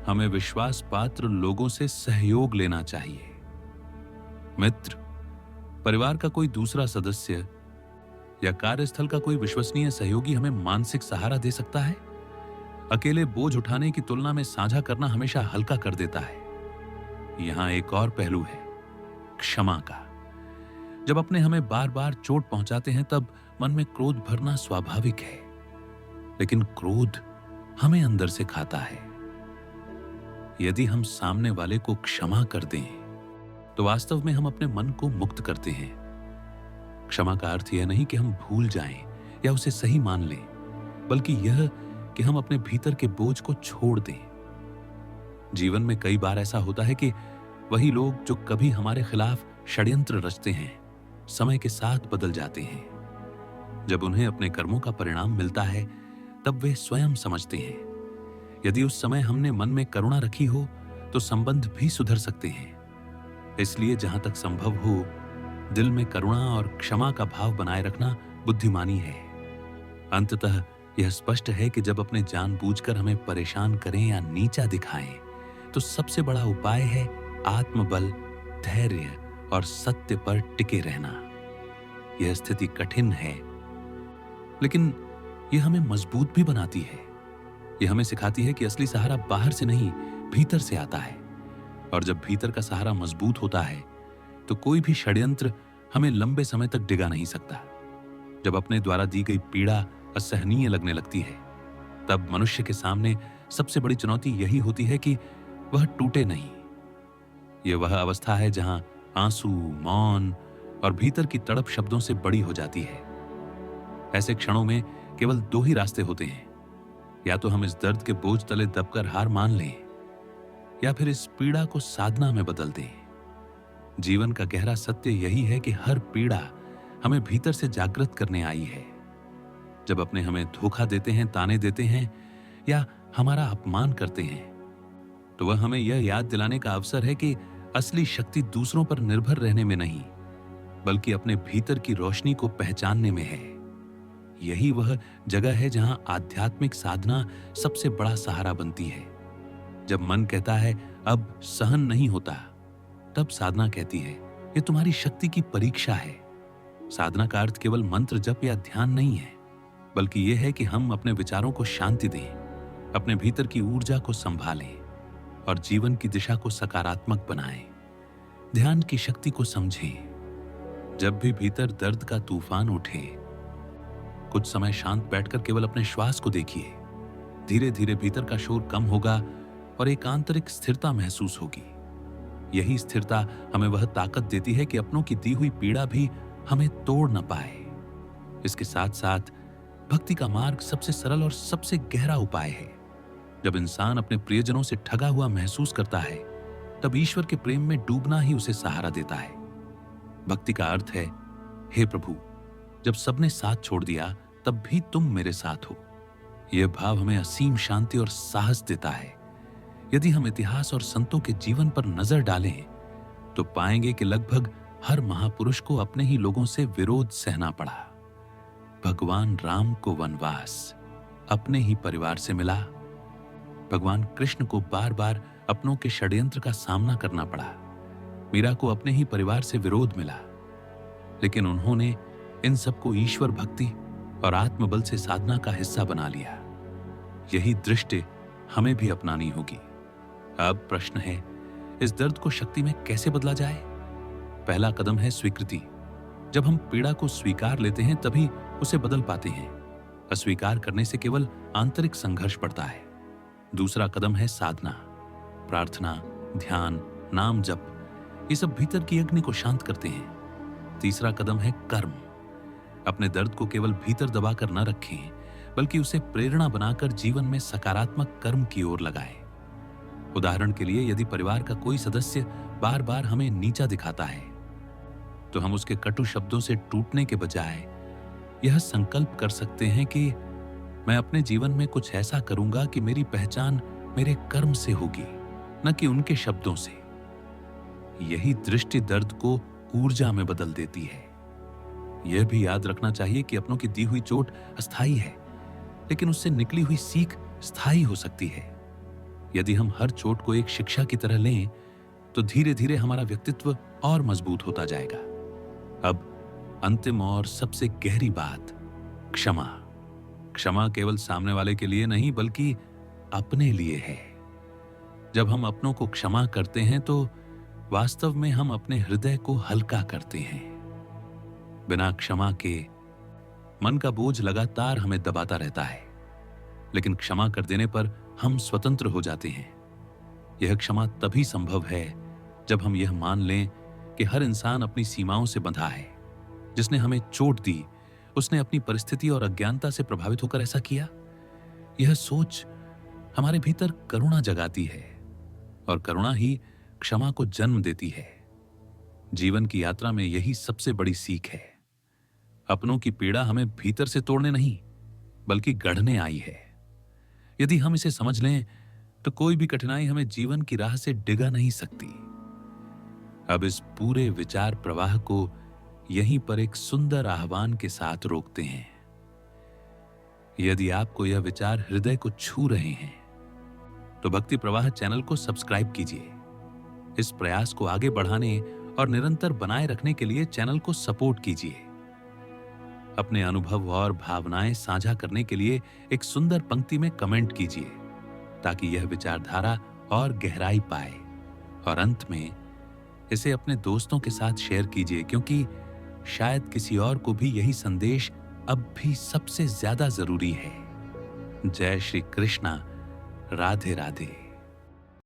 हमें विश्वास पात्र लोगों से सहयोग लेना चाहिए। मित्र, परिवार का कोई दूसरा सदस्य या कार्यस्थल का कोई विश्वसनीय सहयोगी हमें मानसिक सहारा दे सकता है। अकेले बोझ उठाने की तुलना में साझा करना हमेशा हल्का कर देता है। यहां एक और पहलू है, क्षमा का। जब अपने हमें बार बार चोट पहुंचाते हैं तब मन में क्रोध भरना स्वाभाविक है, लेकिन क्रोध हमें अंदर से खाता है। यदि हम सामने वाले को क्षमा कर दें तो वास्तव में हम अपने मन को मुक्त करते हैं। क्षमा का अर्थ यह नहीं कि हम भूल जाएं या उसे सही मान लें, बल्कि यह कि हम अपने भीतर के बोझ को छोड़ दें। जीवन में कई बार ऐसा होता है कि वही लोग जो कभी हमारे खिलाफ षड्यंत्र रचते हैं, समय के साथ बदल जाते हैं। जब उन्हें अपने कर्मों का परिणाम मिलता है तब वे स्वयं समझते हैं। यदि उस समय हमने मन में करुणा रखी हो तो संबंध भी सुधर सकते हैं। इसलिए जहां तक संभव हो, दिल में करुणा और क्षमा का भाव बनाए रखना बुद्धिमानी है। अंततः यह स्पष्ट है कि जब अपने जानबूझकर हमें परेशान करें या नीचा दिखाएं, तो सबसे बड़ा उपाय है आत्मबल, धैर्य और सत्य पर टिके रहना। यह स्थिति कठिन है, लेकिन यह हमें मजबूत भी बनाती है। यह हमें सिखाती है कि असली सहारा बाहर से नहीं, भीतर से आता है। और जब भीतर का सहारा मजबूत होता है तो कोई भी षड्यंत्र हमें लंबे समय तक डिगा नहीं सकता। जब अपने द्वारा दी गई पीड़ा असहनीय लगने लगती है, तब मनुष्य के सामने सबसे बड़ी चुनौती यही होती है कि वह टूटे नहीं। यह वह अवस्था है जहां आंसू, मौन और भीतर की तड़प शब्दों से बड़ी हो जाती है। ऐसे क्षणों में केवल दो ही रास्ते होते हैं, या तो हम इस दर्द के बोझ तले दबकर हार मान लें, या फिर इस पीड़ा को साधना में बदल दें। जीवन का गहरा सत्य यही है कि हर पीड़ा हमें भीतर से जागृत करने आई है। जब अपने हमें धोखा देते हैं, ताने देते हैं या हमारा अपमान करते हैं, तो वह हमें यह याद दिलाने का अवसर है कि असली शक्ति दूसरों पर निर्भर रहने में नहीं, बल्कि अपने भीतर की रोशनी को पहचानने में है। यही वह जगह है जहां आध्यात्मिक साधना सबसे बड़ा सहारा बनती है। जब मन कहता है अब सहन नहीं होता, तब साधना कहती है ये तुम्हारी शक्ति की परीक्षा है। साधना का अर्थ केवल मंत्र जप या ध्यान नहीं है, बल्कि यह है कि हम अपने विचारों को शांति दें, अपने भीतर की ऊर्जा को संभालें और जीवन की दिशा को सकारात्मक बनाएं। ध्यान की शक्ति को समझें। जब भी भीतर दर्द का तूफान उठे, कुछ समय शांत बैठकर केवल अपने श्वास को देखिए। धीरे धीरे भीतर का शोर कम होगा और एक आंतरिक स्थिरता महसूस होगी। यही स्थिरता हमें वह ताकत देती है कि अपनों की दी हुई पीड़ा भी हमें तोड़ न पाए। इसके साथ साथ भक्ति का मार्ग सबसे सरल और सबसे गहरा उपाय है। जब इंसान अपने प्रियजनों से ठगा हुआ महसूस करता है, तब ईश्वर के प्रेम में डूबना ही उसे सहारा देता है। भक्ति का अर्थ है, हे प्रभु, जब सबने साथ छोड़ दिया तब भी तुम मेरे साथ हो। यह भाव हमें असीम शांति और साहस देता है। यदि हम इतिहास और संतों के जीवन पर नजर डालें तो पाएंगे कि लगभग हर महापुरुष को अपने ही लोगों से विरोध सहना पड़ा। भगवान राम को वनवास अपने ही परिवार से मिला। भगवान कृष्ण को बार बार अपनों के षड्यंत्र का सामना करना पड़ा। मीरा को अपने ही परिवार से विरोध मिला, लेकिन उन्होंने इन सबको ईश्वर भक्ति और आत्मबल से साधना का हिस्सा बना लिया। यही दृष्टि हमें भी अपनानी होगी। अब प्रश्न है, इस दर्द को शक्ति में कैसे बदला जाए? पहला कदम है स्वीकृति। जब हम पीड़ा को स्वीकार लेते हैं तभी उसे बदल पाते हैं। अस्वीकार करने से केवल आंतरिक संघर्ष बढ़ता है। दूसरा कदम है साधना। प्रार्थना, ध्यान, नाम जप, ये सब भीतर की अग्नि को शांत करते हैं। तीसरा कदम है कर्म। अपने दर्द को केवल भीतर दबाकर न रखें, बल्कि उसे प्रेरणा बनाकर जीवन में सकारात्मक कर्म की ओर लगाएं। उदाहरण के लिए, यदि परिवार का कोई सदस्य बार बार हमें नीचा दिखाता है, तो हम उसके कटु शब्दों से टूटने के बजाय यह संकल्प कर सकते हैं कि मैं अपने जीवन में कुछ ऐसा करूंगा कि मेरी पहचान मेरे कर्म से होगी, न कि उनके शब्दों से। यही दृष्टि दर्द को ऊर्जा में बदल देती है। यह भी याद रखना चाहिए कि अपनों की दी हुई चोट अस्थायी है, लेकिन उससे निकली हुई सीख स्थायी हो सकती है। यदि हम हर चोट को एक शिक्षा की तरह लें, तो धीरे धीरे हमारा व्यक्तित्व और मजबूत होता जाएगा। अब अंतिम और सबसे गहरी बात, क्षमा। क्षमा केवल सामने वाले के लिए नहीं, बल्कि अपने लिए है। जब हम अपनों को क्षमा करते हैं तो वास्तव में हम अपने हृदय को हल्का करते हैं। बिना क्षमा के मन का बोझ लगातार हमें दबाता रहता है, लेकिन क्षमा कर देने पर हम स्वतंत्र हो जाते हैं। यह क्षमा तभी संभव है जब हम यह मान लें कि हर इंसान अपनी सीमाओं से बंधा है। जिसने हमें चोट दी, उसने अपनी परिस्थिति और अज्ञानता से प्रभावित होकर ऐसा किया। यह सोच हमारे भीतर करुणा जगाती है, और करुणा ही क्षमा को जन्म देती है। जीवन की यात्रा में यही सबसे बड़ी सीख है। अपनों की पीड़ा हमें भीतर से तोड़ने नहीं, बल्कि गढ़ने आई है। यदि हम इसे समझ लें, तो कोई भी कठिनाई हमें जीवन की राह से डिगा नहीं सकती। अब इस पूरे विचार प्रवाह को यहीं पर एक सुंदर आह्वान के साथ रोकते हैं। यदि आपको यह विचार हृदय को छू रहे हैं, तो भक्ति प्रवाह चैनल को सब्सक्राइब कीजिए। इस प्रयास को आगे बढ़ाने और निरंतर बनाए रखने के लिए चैनल को सपोर्ट कीजिए। अपने अनुभव और भावनाएं साझा करने के लिए एक सुंदर पंक्ति में कमेंट कीजिए, ताकि यह विचारधारा और गहराई पाए। और अंत में इसे अपने दोस्तों के साथ शेयर कीजिए, क्योंकि शायद किसी और को भी यही संदेश अब भी सबसे ज्यादा जरूरी है। जय श्री कृष्णा। राधे राधे।